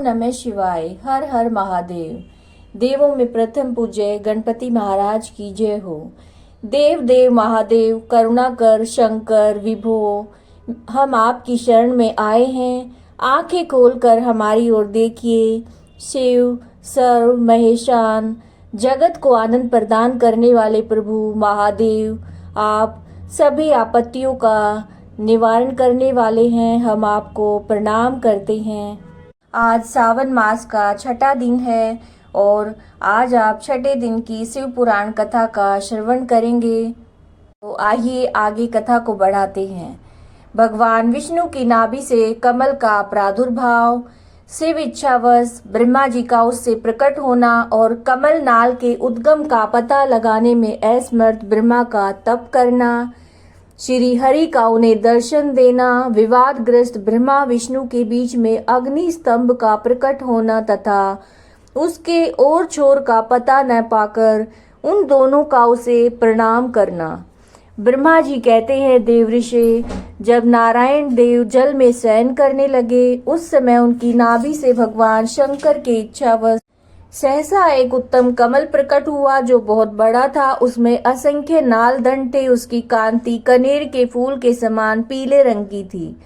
नमः शिवाय। हर हर महादेव। देवों में प्रथम पूज्य गणपति महाराज की जय हो। देव देव महादेव करुणाकर शंकर विभो, हम आपकी शरण में आए हैं। आंखें खोलकर हमारी ओर देखिए। शिव सर्व महेशान, जगत को आनंद प्रदान करने वाले प्रभु महादेव, आप सभी आपत्तियों का निवारण करने वाले हैं। हम आपको प्रणाम करते हैं। आज सावन मास का छठा दिन है और आज आप छठे दिन की शिव पुराण कथा का श्रवण करेंगे। तो आइए आगे कथा को बढ़ाते हैं। भगवान विष्णु की नाभि से कमल का प्रादुर्भाव, शिव इच्छावश ब्रह्मा जी का उससे प्रकट होना और कमल नाल के उद्गम का पता लगाने में असमर्थ ब्रह्मा का तप करना, श्री हरि का उन्हें दर्शन देना, विवादग्रस्त ब्रह्मा विष्णु के बीच में अग्नि स्तंभ का प्रकट होना तथा उसके ओर छोर का पता न पाकर उन दोनों का उसे प्रणाम करना। ब्रह्मा जी कहते हैं, देवऋषि, जब नारायण देव जल में शयन करने लगे उस समय उनकी नाभि से भगवान शंकर के इच्छावश सहसा एक उत्तम कमल प्रकट हुआ जो बहुत बड़ा था। उसमें असंख्य नाल दंड थे। उसकी कांति कनेर के फूल के समान पीले रंग की थी।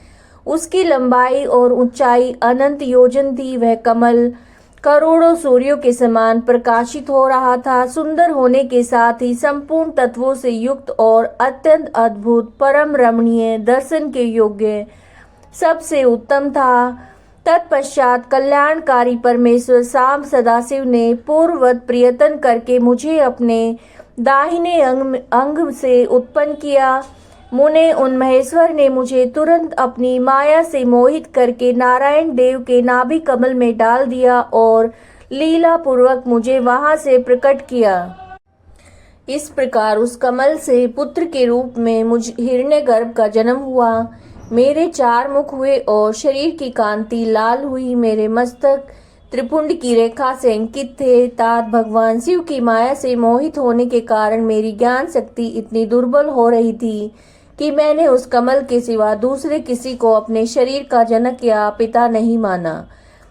उसकी लंबाई और ऊंचाई अनंत योजन थी। वह कमल करोड़ों सूर्यों के समान प्रकाशित हो रहा था। सुंदर होने के साथ ही संपूर्ण तत्वों से युक्त और अत्यंत अद्भुत, परम रमणीय, दर्शन के योग्य, सबसे उत्तम था। तत्पश्चात कल्याणकारी परमेश्वर शाम सदाशिव ने पूर्ववत प्रयत्न करके मुझे अपने दाहिने अंग से उत्पन्न किया। मुने उन महेश्वर ने मुझे तुरंत अपनी माया से मोहित करके नारायण देव के नाभि कमल में डाल दिया और लीला पूर्वक मुझे वहां से प्रकट किया। इस प्रकार उस कमल से पुत्र के रूप में मुझ हिरण्यगर्भ का जन्म हुआ। मेरे 4 मुख हुए और शरीर की कांति लाल हुई। मेरे मस्तक त्रिपुंड की रेखा से अंकित थे। तात भगवान शिव की माया से मोहित होने के कारण मेरी ज्ञान शक्ति इतनी दुर्बल हो रही थी कि मैंने उस कमल के सिवा दूसरे किसी को अपने शरीर का जनक या पिता नहीं माना।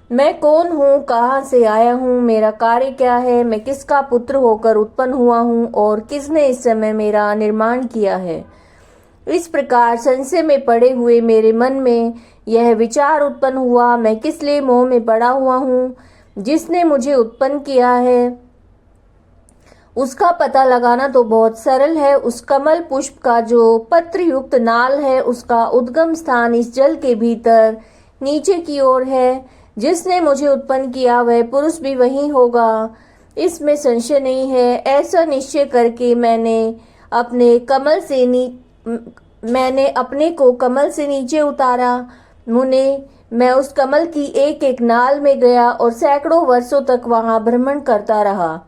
मैं कौन हूँ, कहाँ से आया हूँ, मेरा कार्य क्या है, मैं किसका पुत्र होकर उत्पन्न हुआ हूँ और किसने इस समय मेरा निर्माण किया है। इस प्रकार संशय में पड़े हुए मेरे मन में यह विचार उत्पन्न हुआ, मैं किस लिए मोह में पड़ा हुआ हूँ। जिसने मुझे उत्पन्न किया है उसका पता लगाना तो बहुत सरल है। उस कमल पुष्प का जो पत्र युक्त नाल है उसका उद्गम स्थान इस जल के भीतर नीचे की ओर है। जिसने मुझे उत्पन्न किया वह पुरुष भी वही होगा, इसमें संशय नहीं है। ऐसा निश्चय करके मैंने अपने को कमल से नीचे उतारा। मुने, मैं उस कमल की एक एक नाल में गया और सैकड़ों वर्षों तक वहां भ्रमण करता रहा,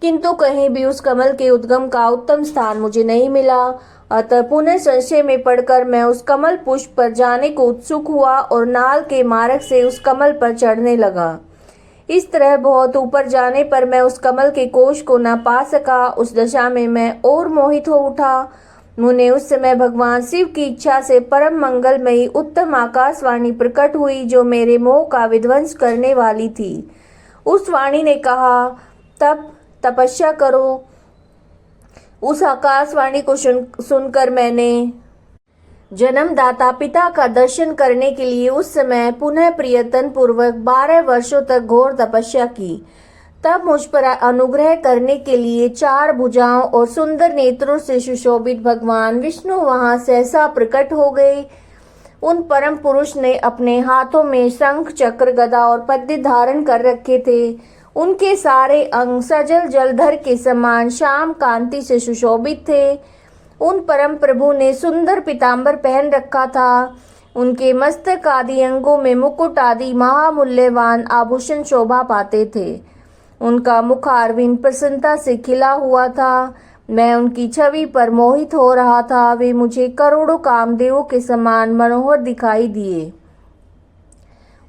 किंतु कहीं भी उस कमल के उद्गम का उत्तम स्थान मुझे नहीं मिला। अतः पुनः संशय में पड़कर मैं उस कमल पुष्प पर जाने को उत्सुक हुआ और नाल के मार्ग से उस कमल पर चढ़ने लगा। इस तरह बहुत ऊपर जाने पर मैं उस कमल के कोश को न पा सका। उस दशा में मैं और मोहित हो उठा। मुने, उस समय भगवान शिव की इच्छा से परम मंगलमयी उत्तम आकाशवाणी प्रकट हुई जो मेरे मोह का विध्वंस करने वाली थी। उस वाणी ने कहा, तब तपस्या करो। उस आकाशवाणी को सुनकर मैंने जन्मदाता पिता का दर्शन करने के लिए उस समय पुनः प्रयत्न पूर्वक 12 वर्षों तक घोर तपस्या की। तब मुझ पर अनुग्रह करने के लिए 4 भुजाओं और सुंदर नेत्रों से सुशोभित भगवान विष्णु वहां सहसा प्रकट हो गए। उन परम पुरुष ने अपने हाथों में शंख, चक्र, गदा और पद्य धारण कर रखे थे। उनके सारे अंग सजल जलधर के समान श्याम कांति से सुशोभित थे। उन परम प्रभु ने सुंदर पीतांबर पहन रखा था। उनके मस्तक आदि अंगों में मुकुट आदि महामूल्यवान आभूषण शोभा पाते थे। उनका मुख अरविंद प्रसन्नता से खिला हुआ था। मैं उनकी छवि पर मोहित हो रहा था। वे मुझे करोड़ों कामदेवों के समान मनोहर दिखाई दिए।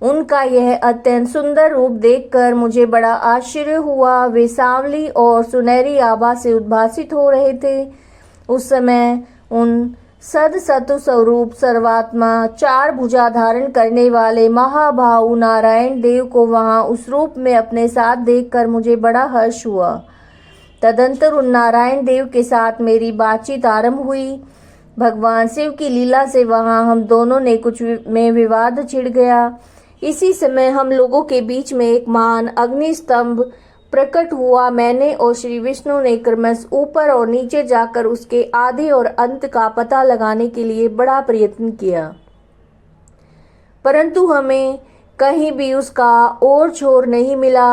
उनका यह अत्यंत सुंदर रूप देखकर मुझे बड़ा आश्चर्य हुआ। वे सांवली और सुनहरी आभा से उद्भासित हो रहे थे। उस समय उन सद सतु स्वरूप सर्वात्मा चार भुजा धारण करने वाले महाभाऊ नारायण देव को वहां उस रूप में अपने साथ देखकर मुझे बड़ा हर्ष हुआ। तदंतर उन नारायण देव के साथ मेरी बातचीत आरंभ हुई। भगवान शिव की लीला से वहां हम दोनों ने कुछ में विवाद छिड़ गया। इसी समय हम लोगों के बीच में एक महान अग्नि स्तंभ प्रकट हुआ। मैंने और श्री विष्णु ने क्रमश ऊपर और नीचे जाकर उसके आदि और अंत का पता लगाने के लिए बड़ा प्रयत्न किया, परंतु हमें कहीं भी उसका ओर छोर नहीं मिला।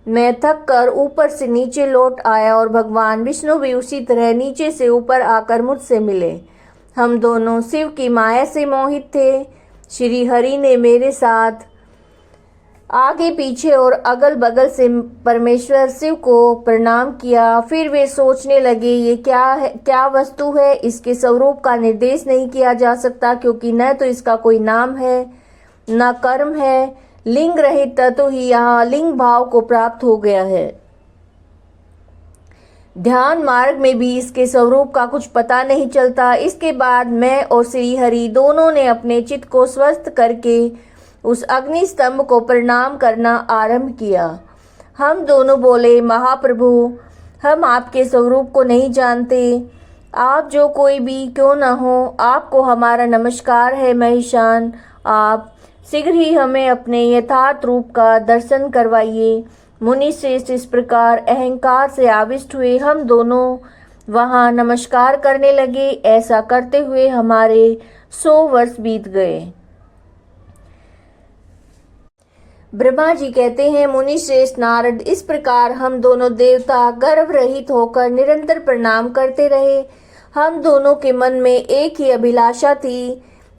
मैं थक कर ऊपर से नीचे लौट आया और भगवान विष्णु भी उसी तरह नीचे से ऊपर आकर मुझसे मिले। हम दोनों शिव की माया से मोहित थे। श्री हरि ने मेरे साथ आगे पीछे और अगल बगल से परमेश्वर शिव को प्रणाम किया। फिर वे सोचने लगे, ये क्या वस्तु है, इसके स्वरूप का निर्देश नहीं किया जा सकता, क्योंकि न तो इसका कोई नाम है न कर्म है। लिंग रहित तत्व ही यहाँ लिंग भाव को प्राप्त हो गया है। ध्यान मार्ग में भी इसके स्वरूप का कुछ पता नहीं चलता। इसके बाद मैं और श्री हरि दोनों ने अपने चित्त को स्वस्थ करके उस अग्नि स्तंभ को प्रणाम करना आरंभ किया। हम दोनों बोले, महाप्रभु, हम आपके स्वरूप को नहीं जानते। आप जो कोई भी क्यों न हो, आपको हमारा नमस्कार है महिषान। आप शीघ्र ही हमें अपने यथार्थ रूप का दर्शन करवाइए। मुनि श्रेष्ठ इस प्रकार अहंकार से आविष्ट हुए। हम दोनों वहां नमस्कार करने लगे। ऐसा करते हुए हमारे 100 वर्ष बीत गए। ब्रह्मा जी कहते हैं, मुनि श्रेष्ठ नारद, इस प्रकार हम दोनों देवता गर्भ रहित होकर निरंतर प्रणाम करते रहे। हम दोनों के मन में एक ही अभिलाषा थी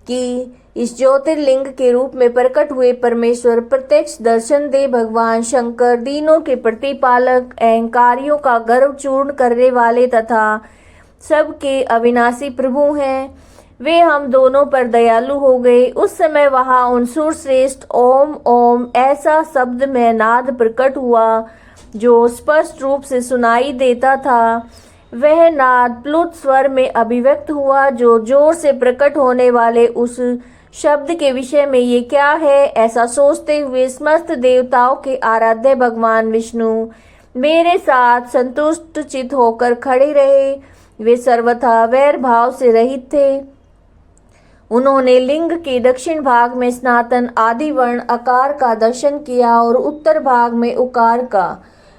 कि इस ज्योतिर्लिंग के रूप में प्रकट हुए परमेश्वर प्रत्यक्ष दर्शन दे। भगवान शंकर दीनों के प्रतिपालक, अहंकारियों का गर्व चूर्ण करने वाले तथा सबके अविनाशी प्रभु हैं। वे हम दोनों पर दयालु हो गए। उस समय वहां उन सूरश्रेष्ठ ओम ओम ऐसा शब्द में नाद प्रकट हुआ जो स्पष्ट रूप से सुनाई देता था। वह नाद प्लुत स्वर में अभिव्यक्त हुआ। जो जोर से प्रकट होने वाले उस शब्द के विषय में ये क्या है, ऐसा सोचते हुए समस्त देवताओं के आराध्य भगवान विष्णु मेरे साथ संतुष्ट चित होकर खड़े रहे। वे सर्वथा वैर भाव से रहित थे। उन्होंने लिंग के दक्षिण भाग में सनातन आदि वर्ण अकार का दर्शन किया और उत्तर भाग में उकार का,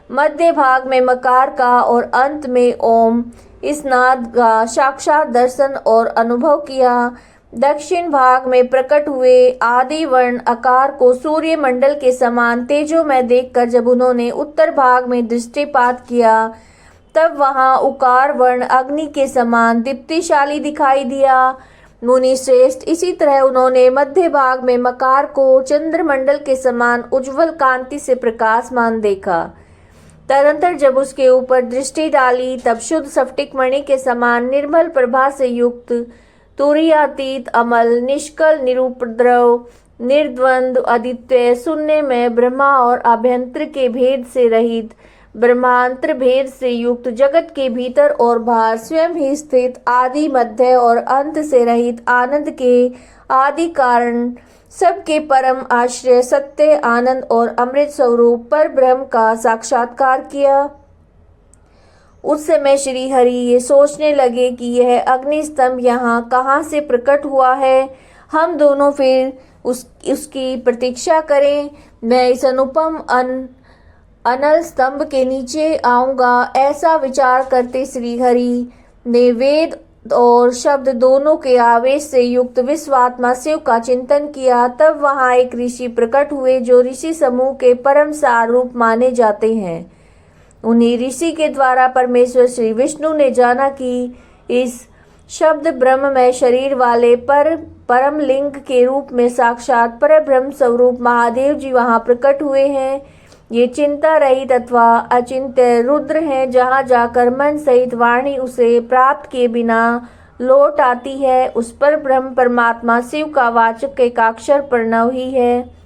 मध्य भाग में मकार का और अंत में ओम इस नाद का साक्षात दर्शन और अनुभव किया। दक्षिण भाग में प्रकट हुए आदि वर्ण आकार को सूर्य मंडल के समान तेजो में देखकर जब उन्होंने उत्तर भाग में दृष्टिपात किया, तब वहां उकार वर्ण अग्नि के समान दीप्तिशाली दिखाई दिया। मुनि श्रेष्ठ, इसी तरह उन्होंने मध्य भाग में मकार को चंद्रमंडल के समान उज्जवल कांति से प्रकाशमान देखा। तदंतर जब उसके ऊपर दृष्टि डाली, तब शुद्ध स्फटिक मणि के समान निर्मल प्रभा से युक्त, तुरीयातीत, अमल, निष्कल, निरुपद्रव, निर्द्वंद, अद्वितीय, शून्य में ब्रह्मा और आभ्यंतर के भेद से रहित, ब्रह्मांतर भेद से युक्त, जगत के भीतर और बाहर स्वयं ही स्थित, आदि मध्य और अंत से रहित, आनंद के आदि कारण, सबके परम आश्रय, सत्य, आनंद और अमृत स्वरूप पर ब्रह्म का साक्षात्कार किया। उस समय श्री हरि ये सोचने लगे कि यह अग्नि स्तंभ यहाँ कहाँ से प्रकट हुआ है। हम दोनों फिर उसकी प्रतीक्षा करें। मैं इस अनुपम अनल स्तंभ के नीचे आऊंगा। ऐसा विचार करते श्री हरि ने वेद और शब्द दोनों के आवेश से युक्त विश्वात्मा शिव का चिंतन किया। तब वहां एक ऋषि प्रकट हुए जो ऋषि समूह के परम सार रूप माने जाते हैं। उन्हीं ऋषि के द्वारा परमेश्वर श्री विष्णु ने जाना कि इस शब्द ब्रह्ममय शरीर वाले परम लिंग के रूप में साक्षात पर ब्रह्म स्वरूप महादेव जी वहां प्रकट हुए हैं। ये चिंता रहित अथवा अचिंत्य रुद्र हैं। जहाँ जाकर मन सहित वाणी उसे प्राप्त किए बिना लौट आती है, उस पर ब्रह्म परमात्मा शिव का वाचक एकाक्षर प्रणव ही है।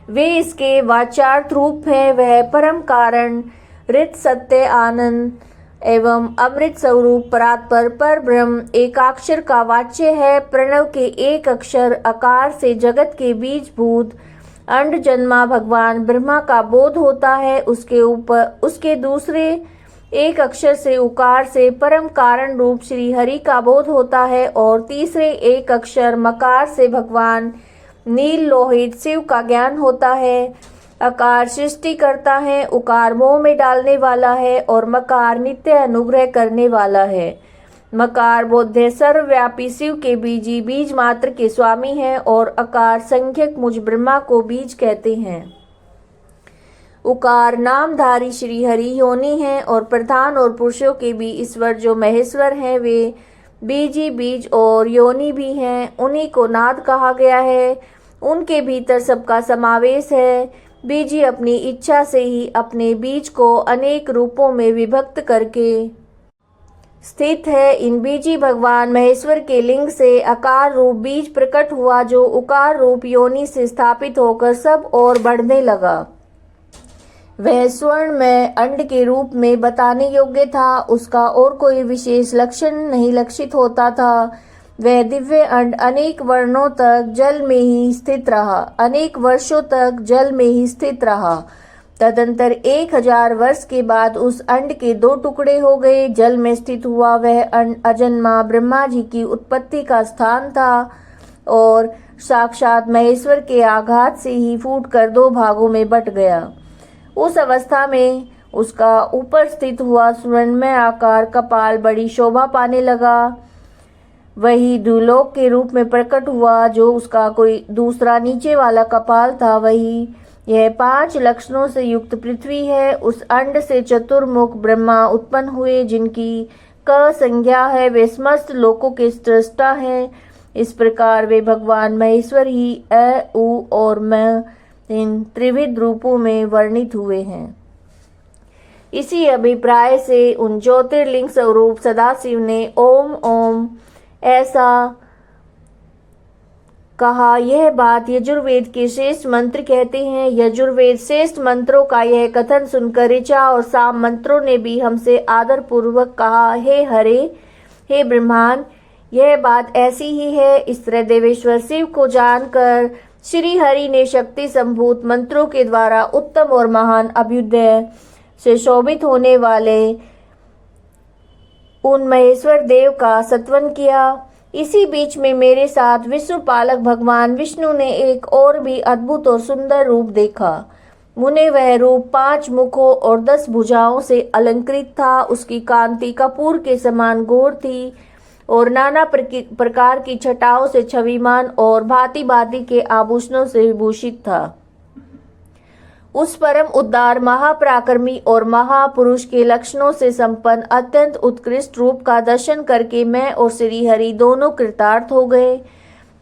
वे इसके वाचार्थ रूप है। वह परम कारण, रित, सत्य, आनंद, एवं अमृत स्वरूप परात्पर पर ब्रह्म एकाक्षर का वाच्य है। प्रणव के एक अक्षर अकार से जगत के बीजभूत अंड जन्मा भगवान ब्रह्मा का बोध होता है। उसके दूसरे एक अक्षर से उकार से परम कारण रूप श्री हरि का बोध होता है और तीसरे एक अक्षर मकार से भगवान नील लोहित शिव का ज्ञान होता है। अकार सृष्टि करता है, उकार मोह में डालने वाला है और मकार नित्य अनुग्रह करने वाला है। मकार बोध्य सर्वव्यापी शिव के बीजी बीज मात्र के स्वामी है और अकार संख्यक मुझ ब्रह्मा को बीज कहते हैं। उकार नामधारी श्री हरि योनि है और प्रधान और पुरुषों के भी ईश्वर जो महेश्वर हैं वे बीजी बीज और योनि भी हैं। उन्हीं को नाद कहा गया है। उनके भीतर सबका समावेश है। बीजी अपनी इच्छा से ही अपने बीज को अनेक रूपों में विभक्त करके स्थित है। इन बीजी भगवान महेश्वर के लिंग से आकार रूप बीज प्रकट हुआ जो उकार रूप योनि से स्थापित होकर सब और बढ़ने लगा। वह स्वर्ण में अंड के रूप में बताने योग्य था। उसका और कोई विशेष लक्षण नहीं लक्षित होता था। वह दिव्य अंड अनेक वर्णों तक जल में ही स्थित रहा, अनेक वर्षों तक जल में ही स्थित रहा। तदंतर 1000 वर्ष के बाद उस अंड के 2 टुकड़े हो गए। जल में स्थित हुआ वह अंड अजन्मा ब्रह्मा जी की उत्पत्ति का स्थान था और साक्षात महेश्वर के आघात से ही फूटकर 2 भागों में बट गया। उस अवस्था में उसका ऊपर स्थित हुआ स्वर्णमय आकार कपाल बड़ी शोभा पाने लगा। वही द्युलोक के रूप में प्रकट हुआ जो उसका कोई दूसरा नीचे वाला कपाल था। वही यह 5 लक्षणों से युक्त पृथ्वी है। उस अंड से चतुर्मुख ब्रह्मा उत्पन्न हुए जिनकी क संज्ञा है। वे समस्त लोकों के सृष्टा हैं। इस प्रकार वे भगवान महेश्वर ही अ, उ और म इन त्रिविध रूपों में वर्णित हुए हैं। इसी अभिप्राय से उन ज्योतिर्लिंग स्वरूप सदाशिव ने ओम ओम ऐसा कहा। यह बात यजुर्वेद के श्रेष्ठ मंत्र कहते हैं। यजुर्वेद श्रेष्ठ मंत्रों का यह कथन सुनकर ऋचा और साम मंत्रों ने भी हमसे आदर पूर्वक कहा, हे हरे, हे ब्रह्मांड, यह बात ऐसी ही है। इस तरह देवेश्वर शिव को जानकर श्री हरि ने शक्ति संभूत मंत्रों के द्वारा उत्तम और महान अभ्युदय से शोभित होने वाले उन महेश्वर देव का सत्वन किया। इसी बीच में मेरे साथ विश्व पालक भगवान विष्णु ने एक और भी अद्भुत और सुंदर रूप देखा। मुने वह रूप 5 मुखों और 10 भुजाओं से अलंकृत था। उसकी कांति कपूर के समान गौर थी और नाना प्रकार की छटाओं से छविमान और भांति भांति के आभूषणों से विभूषित था। उस परम उद्धार महापराक्रमी और महापुरुष के लक्षणों से संपन्न अत्यंत उत्कृष्ट रूप का दर्शन करके मैं और श्री हरि दोनों कृतार्थ हो गए।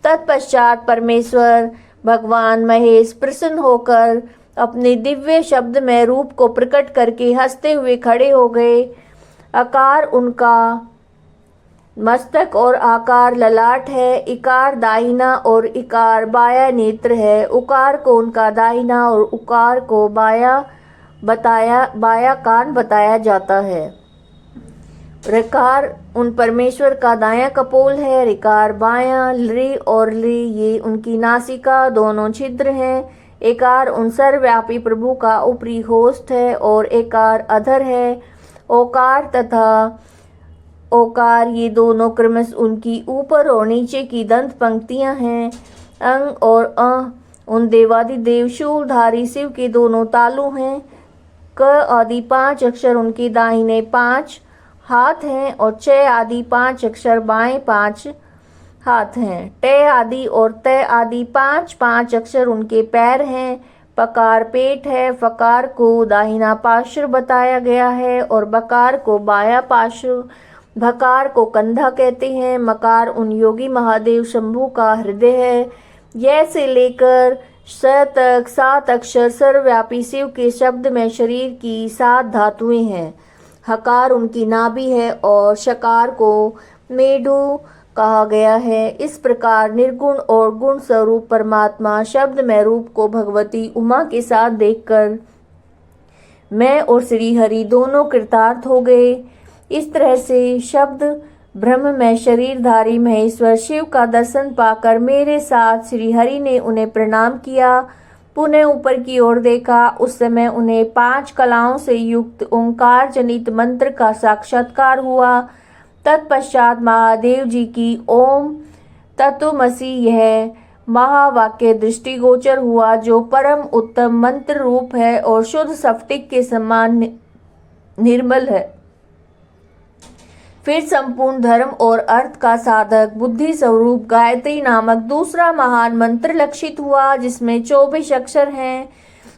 तत्पश्चात परमेश्वर भगवान महेश प्रसन्न होकर अपने दिव्य शब्द में रूप को प्रकट करके हंसते हुए खड़े हो गए। आकार उनका मस्तक और आकार ललाट है। इकार दाहिना और इकार बाया नेत्र है। उकार को उनका दाहिना और उकार को बाया कान बताया जाता है। ऋकार उन परमेश्वर का दाया कपोल है। ऋकार बाया, लृ और लृ ये उनकी नासिका दोनों छिद्र हैं। एकार उन सर्वव्यापी प्रभु का ऊपरी होस्ट है और एकार अधर है। ओकार तथा ओकार ये दोनों क्रमश उनकी ऊपर और नीचे की दंत पंक्तियां हैं। अंग और उन देवादिदेव शूलधारी शिव के दोनों तालु हैं। क आदि 5 अक्षर उनके दाहिने 5 हाथ हैं और च आदि 5 अक्षर बाएं 5 हाथ हैं। ट आदि और त आदि 5 अक्षर उनके पैर हैं। पकार पेट है। फकार को दाहिना पार्श्व बताया गया है और बकार को बाया पार्श्व। भकार को कंधा कहते हैं। मकार उन योगी महादेव शंभु का हृदय है। यह से लेकर स तक 7 अक्षर सर्वव्यापी शिव के शब्द में शरीर की 7 धातुएं हैं। हकार उनकी नाभि है और शकार को मेढु कहा गया है। इस प्रकार निर्गुण और गुण स्वरूप परमात्मा शब्द में रूप को भगवती उमा के साथ देखकर मैं और श्री हरि दोनों कृतार्थ हो गए। इस तरह से शब्द ब्रह्म में शरीरधारी महेश्वर शिव का दर्शन पाकर मेरे साथ श्री हरि ने उन्हें प्रणाम किया। पुनः ऊपर की ओर देखा। उस समय उन्हें 5 कलाओं से युक्त ओंकार जनित मंत्र का साक्षात्कार हुआ। तत्पश्चात महादेव जी की ओम तत्वमसि यह महावाक्य दृष्टिगोचर हुआ, जो परम उत्तम मंत्र रूप है और शुद्ध स्फटिक के समान निर्मल है। फिर संपूर्ण धर्म और अर्थ का साधक बुद्धि स्वरूप गायत्री नामक दूसरा महान मंत्र लक्षित हुआ, जिसमें 24 अक्षर हैं,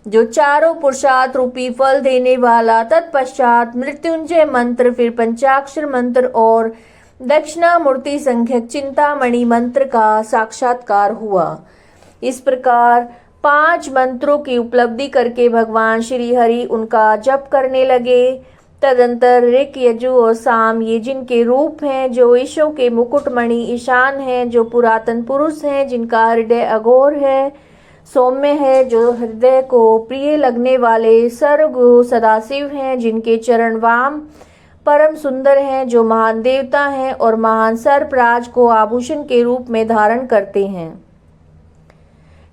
जो चारों पुरुषार्थ रूपी फल देने वाला। तत्पश्चात मृत्युंजय मंत्र, फिर पंचाक्षर मंत्र और दक्षिणामूर्ति संख्यक चिंतामणि मंत्र का साक्षात्कार हुआ। इस प्रकार 5 मंत्रों की उपलब्धि करके भगवान श्री हरि उनका जप करने लगे। तदंतर ऋक, यजु और साम ये जिनके रूप हैं, जो ईशों के मुकुटमणि ईशान हैं, जो पुरातन पुरुष हैं, जिनका हृदय अघोर है, सौम्य है, जो हृदय को प्रिय लगने वाले सर्वगुरु सदाशिव हैं, जिनके चरण वाम परम सुंदर हैं, जो महान देवता हैं और महान सर्पराज को आभूषण के रूप में धारण करते हैं,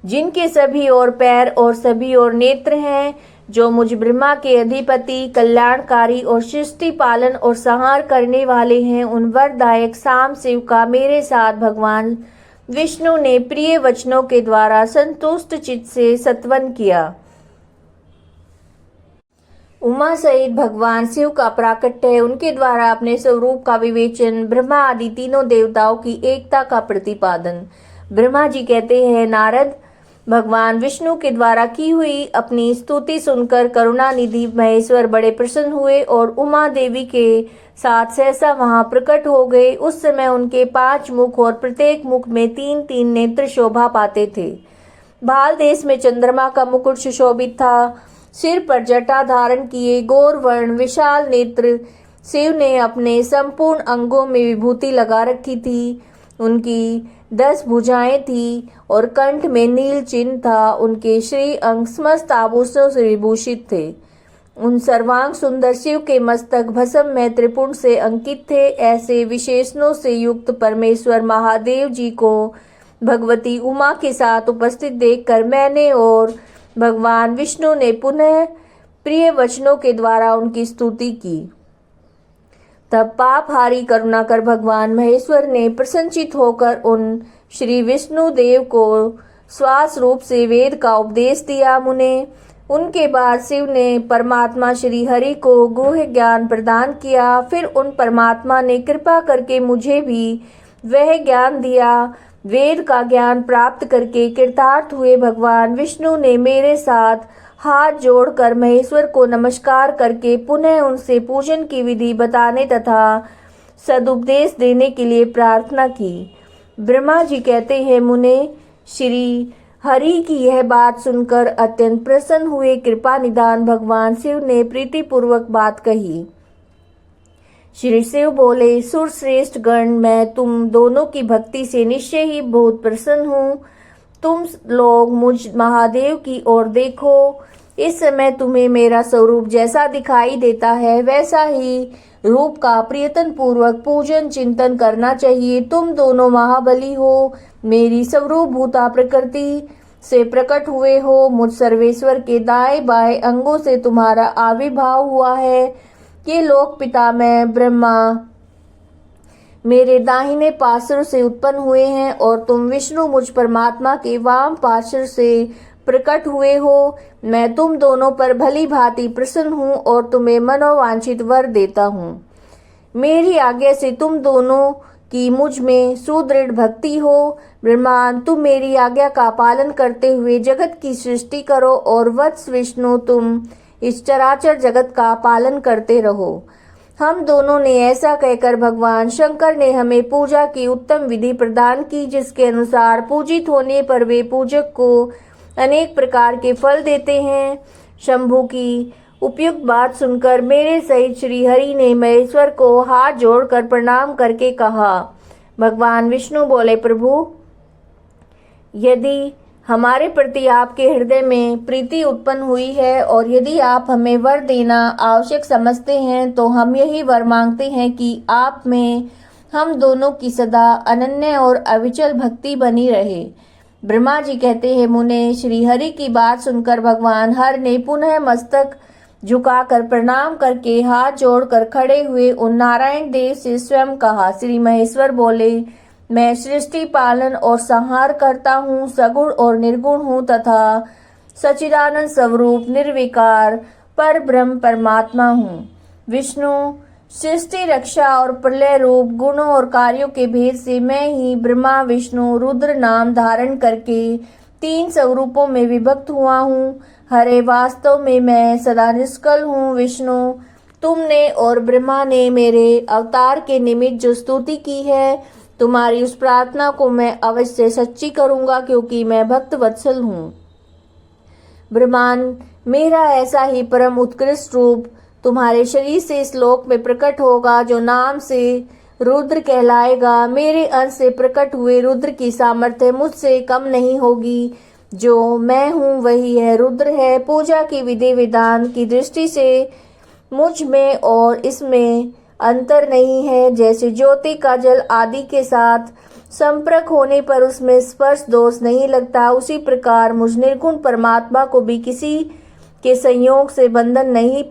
जिनके सभी ओर पैर और सभी ओर नेत्र हैं, जो मुझ ब्रह्मा के अधिपति, कल्याणकारी और सृष्टि पालन और संहार करने वाले हैं। उन वरदायक साम शिव का मेरे साथ भगवान विष्णु ने प्रिय वचनों के द्वारा संतुष्ट चित्त से सत्वन किया। उमा सहित भगवान शिव का प्राकट्य, उनके द्वारा अपने स्वरूप का विवेचन, ब्रह्मा आदि तीनों देवताओं की एकता का प्रतिपादन। ब्रह्मा जी कहते हैं, नारद, भगवान विष्णु के द्वारा की हुई अपनी स्तुति सुनकर करुणानिधि महेश्वर बड़े प्रसन्न हुए और उमा देवी के साथ सहसा वहां प्रकट हो गए। उस समय उनके 5 मुख और प्रत्येक मुख में 3-3 नेत्र शोभा पाते थे। भाल देश में चंद्रमा का मुकुट सुशोभित था। सिर पर जटा धारण किए गौर वर्ण विशाल नेत्र शिव ने अपने संपूर्ण अंगों में विभूति लगा रखी थी। उनकी 10 भुजाएं थी और कंठ में नील चिन्ह था। उनके श्री अंग समस्त आभूषणों से विभूषित थे। उन सर्वांग सुंदर शिव के मस्तक भस्म में त्रिपुंड से अंकित थे। ऐसे विशेषणों से युक्त परमेश्वर महादेव जी को भगवती उमा के साथ उपस्थित देखकर मैंने और भगवान विष्णु ने पुनः प्रिय वचनों के द्वारा उनकी स्तुति की। तब पापहारी करुणाकर भगवान महेश्वर ने प्रसन्नचित होकर उन श्री विष्णु देव को श्वास रूप से वेद का उपदेश दिया। मुने उनके बाद शिव ने परमात्मा श्री हरि को गुह्य ज्ञान प्रदान किया। फिर उन परमात्मा ने कृपा करके मुझे भी वह ज्ञान दिया। वेद का ज्ञान प्राप्त करके कृतार्थ हुए भगवान विष्णु ने मेरे साथ हाथ जोड़कर महेश्वर को नमस्कार करके पुनः उनसे पूजन की विधि बताने तथा सदुपदेश देने के लिए प्रार्थना की। ब्रह्मा जी कहते हैं, मुने, श्री हरि की यह बात सुनकर अत्यंत प्रसन्न हुए। कृपा निदान भगवान शिव ने प्रीतिपूर्वक बात कही। श्री शिव बोले, सुरश्रेष्ठ गण, मैं तुम दोनों की भक्ति से निश्चय ही बहुत प्रसन्न हूँ। तुम लोग मुझ महादेव की ओर देखो। इस समय तुम्हें मेरा स्वरूप जैसा दिखाई देता है वैसा ही रूप का प्रियतन पूर्वक पूजन चिंतन करना चाहिए। तुम दोनों महाबली हो, मेरी स्वरूप भूता प्रकृति से प्रकट हुए हो। मुझ सर्वेश्वर के दाएं बाएं अंगों से तुम्हारा आविर्भाव हुआ है। ये लोक पिता मैं ब्रह्मा मेरे दाहिने पार्श्व से उत्पन्न हुए हैं और तुम विष्णु मुझ परमात्मा के वाम पार्श्व से प्रकट हुए हो। मैं तुम दोनों पर भली भांति प्रसन्न हूँ और तुम्हें मनोवांछित वर देता हूँ। मेरी आज्ञा से तुम दोनों की मुझ में सुदृढ़ भक्ति हो। ब्रह्मांड, तुम मेरी आज्ञा का पालन करते हुए जगत की सृष्टि करो और वत्स विष्णु, तुम इस चराचर जगत का पालन करते रहो। हम दोनों ने ऐसा कहकर भगवान शंकर ने हमें पूजा की उत्तम विधि प्रदान की, जिसके अनुसार पूजित होने पर वे पूजक को अनेक प्रकार के फल देते हैं। शंभु की उपयुक्त बात सुनकर मेरे सहित श्री हरि ने महेश्वर को हाथ जोड़कर प्रणाम करके कहा। भगवान विष्णु बोले, प्रभु, यदि हमारे प्रति आपके हृदय में प्रीति उत्पन्न हुई है और यदि आप हमें वर देना आवश्यक समझते हैं तो हम यही वर मांगते हैं कि आप में हम दोनों की सदा अनन्य और अविचल भक्ति बनी रहे। ब्रह्मा जी कहते हैं, मुने, श्री हरि की बात सुनकर भगवान हर ने पुनः मस्तक झुकाकर प्रणाम करके हाथ जोड़कर खड़े हुए उन नारायण देव से स्वयं कहा। श्री महेश्वर बोले, मैं सृष्टि पालन और संहार करता हूँ, सगुण और निर्गुण हूँ तथा सच्चिदानंद स्वरूप निर्विकार पर ब्रह्म परमात्मा हूँ। विष्णु सृष्टि रक्षा और प्रलय रूप गुणों और कार्यों के भेद से मैं ही ब्रह्मा विष्णु रुद्र नाम धारण करके 3 स्वरूपों में विभक्त हुआ हूँ। हरे, वास्तव में मैं सदा निष्कल हूँ। विष्णु, तुमने और ब्रह्मा ने मेरे अवतार के निमित्त जो स्तुति की है, तुम्हारी उस प्रार्थना को मैं अवश्य सच्ची करूंगा क्योंकि मैं भक्त वत्सल हूँ। ब्रह्मांड, मेरा ऐसा ही परम उत्कृष्ट रूप तुम्हारे शरीर से इस लोक में प्रकट होगा जो नाम से रुद्र कहलाएगा। मेरे अंश से प्रकट हुए रुद्र की सामर्थ्य मुझसे कम नहीं होगी। जो मैं हूँ वही है रुद्र है। पूजा की विधि विधान की दृष्टि से मुझ में और इसमें अंतर नहीं है। जैसे ज्योति का जल आदि के साथ संपर्क होने पर उसमें स्पर्श दोष नहीं लगता, उसी प्रकार मुझ निर्गुण परमात्मा को भी किसी के संयोग से बंधन नहीं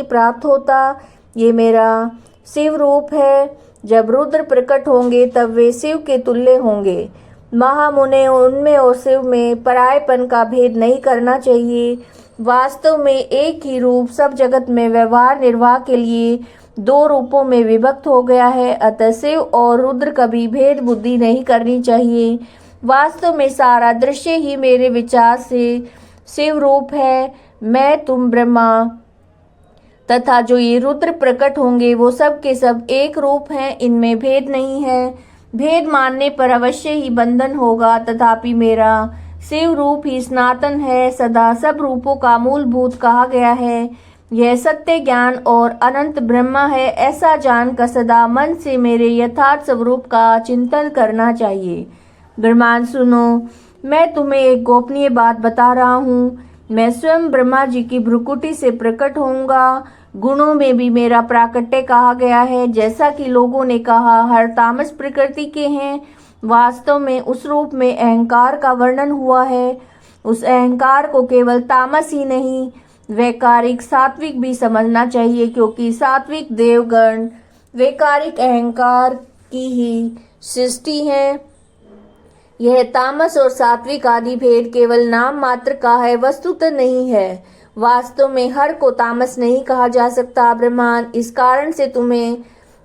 प्राप्त होता। ये मेरा शिव रूप है। जब रुद्र प्रकट होंगे तब वे शिव के तुल्य होंगे। महामुने, उनमें और शिव में परायपन का भेद नहीं करना चाहिए। वास्तव में एक ही रूप सब जगत में व्यवहार निर्वाह के लिए 2 रूपों में विभक्त हो गया है। अतः शिव और रुद्र कभी भेद बुद्धि नहीं करनी चाहिए। वास्तव में सारा दृश्य ही मेरे विचार से शिव रूप है। मैं, तुम, ब्रह्मा तथा जो ये रुद्र प्रकट होंगे वो सब के सब एक रूप हैं, इनमें भेद नहीं है। भेद मानने पर अवश्य ही बंधन होगा, तथापि मेरा शिव रूप ही सनातन है, सदा सब रूपों का मूलभूत कहा गया है। यह सत्य ज्ञान और अनंत ब्रह्मा है। ऐसा जानकर सदा मन से मेरे यथार्थ स्वरूप का चिंतन करना चाहिए। ब्रह्मांड, सुनो, मैं तुम्हें एक गोपनीय बात बता रहा हूँ। मैं स्वयं ब्रह्मा जी की भ्रुकुटी से प्रकट होऊंगा। गुणों में भी मेरा प्राकट्य कहा गया है। जैसा कि लोगों ने कहा हर तामस प्रकृति के हैं, वास्तव में उस रूप में अहंकार का वर्णन हुआ है। उस अहंकार को केवल तामस ही नहीं, वैकारिक सात्विक भी समझना चाहिए, क्योंकि सात्विक देवगण वैकारिक अहंकार की ही सृष्टि है। यह तामस और सात्विक आदि भेद केवल नाम मात्र का है, वस्तुतः नहीं है। वास्तव में हर को तामस नहीं कहा जा सकता। ब्रह्मांड, इस कारण से तुम्हें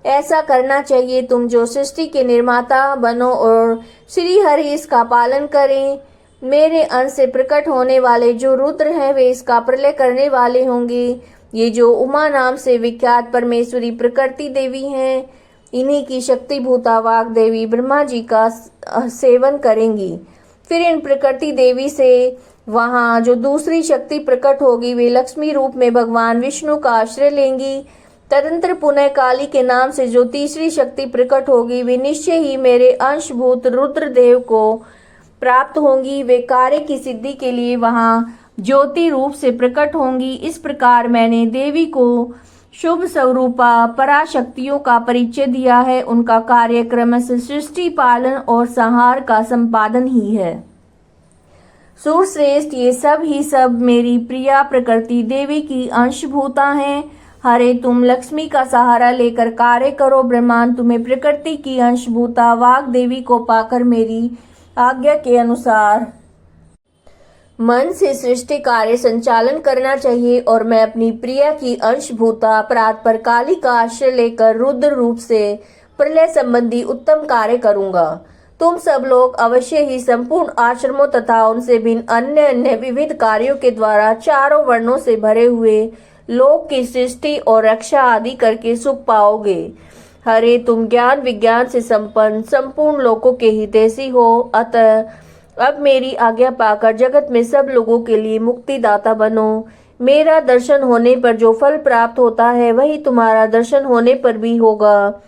ऐसा करना चाहिए। तुम जो सृष्टि के निर्माता बनो और श्री हरि इसका पालन करें। मेरे अंश से प्रकट होने वाले जो रुद्र हैं वे इसका प्रलय करने वाले होंगे। ये जो उमा नाम से विख्यात परमेश्वरी प्रकृति देवी हैं, इन्हीं की शक्ति भूता वाग देवी ब्रह्मा जी का सेवन करेंगी। फिर इन प्रकृति देवी से वहाँ जो दूसरी शक्ति प्रकट होगी वे लक्ष्मी रूप में भगवान विष्णु का आश्रय लेंगी। तदंतर पुनः काली के नाम से जो तीसरी शक्ति प्रकट होगी वे निश्चय ही मेरे अंशभूत रुद्र देव को प्राप्त होंगी। वे कार्य की सिद्धि के लिए वहाँ ज्योति रूप से प्रकट होंगी। इस प्रकार मैंने देवी को शुभ स्वरूपा पराशक्तियों का परिचय दिया है। उनका कार्यक्रम से सृष्टि पालन और संहार का संपादन ही है। सूरश्रेष्ठ, ये सब ही सब मेरी प्रिया प्रकृति देवी की अंशभूता हैं। हरे, तुम लक्ष्मी का सहारा लेकर कार्य करो। ब्रह्मांड, तुम्हें प्रकृति की अंशभूता वाग देवी को पाकर मेरी आज्ञा के अनुसार मन से सृष्टि कार्य संचालन करना चाहिए और मैं अपनी प्रिया की अंशभूता अपराध पर काली का आश्रय लेकर रुद्र रूप से प्रलय संबंधी उत्तम कार्य करूंगा। तुम सब लोग अवश्य ही संपूर्ण आश्रमों तथा उनसे भिन्न अन्य अन्य विविध कार्यों के द्वारा चारों वर्णों से भरे हुए लोक की सृष्टि और रक्षा आदि करके सुख पाओगे। हरे, तुम ज्ञान विज्ञान से संपन्न संपूर्ण लोकों के हितैषी हो, अतः अब मेरी आज्ञा पाकर जगत में सब लोगों के लिए मुक्तिदाता बनो। मेरा दर्शन होने पर जो फल प्राप्त होता है वही तुम्हारा दर्शन होने पर भी होगा।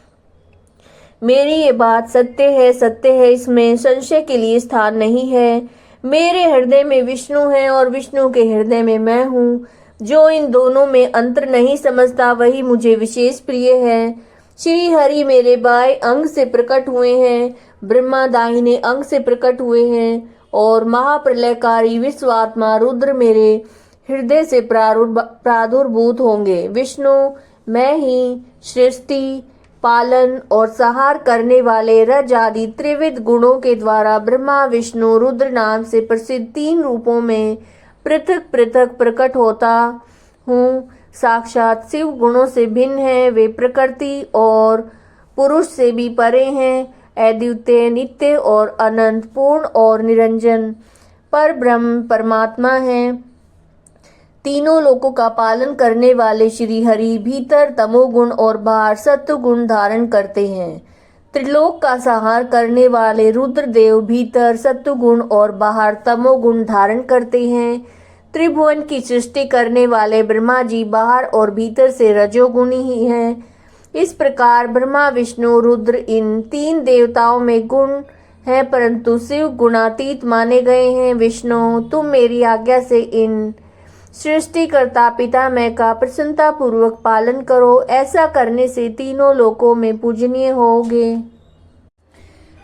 मेरी ये बात सत्य है, इसमें संशय के लिए स्थान नहीं है। मेरे हृदय में विष्णु है और विष्णु के हृदय में मैं हूँ। जो इन दोनों में अंतर नहीं समझता वही मुझे विशेष प्रिय है। श्री हरि मेरे बाएं अंग से प्रकट हुए हैं, ब्रह्मा दाहिने अंग से प्रकट हुए हैं और महाप्रलयकारी विश्वात्मा रुद्र मेरे हृदय से प्रादुर्भूत होंगे। विष्णु मैं ही सृष्टि, पालन और संहार करने वाले रज आदि त्रिविध गुणों के द्वारा ब्रह्मा विष्णु रुद्र नाम से प्रसिद्ध 3 रूपों में पृथक पृथक प्रकट होता हूँ। साक्षात शिव गुणों से भिन्न है, वे प्रकृति और पुरुष से भी परे हैं। अद्वितीय, नित्य और अनंत, पूर्ण और निरंजन पर ब्रह्म परमात्मा है। तीनों लोकों का पालन करने वाले श्री हरि भीतर तमोगुण और बाहर सत्व गुण धारण करते हैं। त्रिलोक का संहार करने वाले रुद्रदेव भीतर सत्व गुण और बाहर तमोगुण धारण करते हैं। त्रिभुवन की सृष्टि करने वाले ब्रह्मा जी बाहर और भीतर से रजोगुणी ही हैं। इस प्रकार ब्रह्मा विष्णु रुद्र इन 3 देवताओं में गुण है, परंतु शिव गुणातीत माने गए हैं। विष्णु तुम मेरी आज्ञा से इन सृष्टिकर्ता पितामह का प्रसन्नता पूर्वक पालन करो। ऐसा करने से तीनों लोकों में पूजनीय होगे।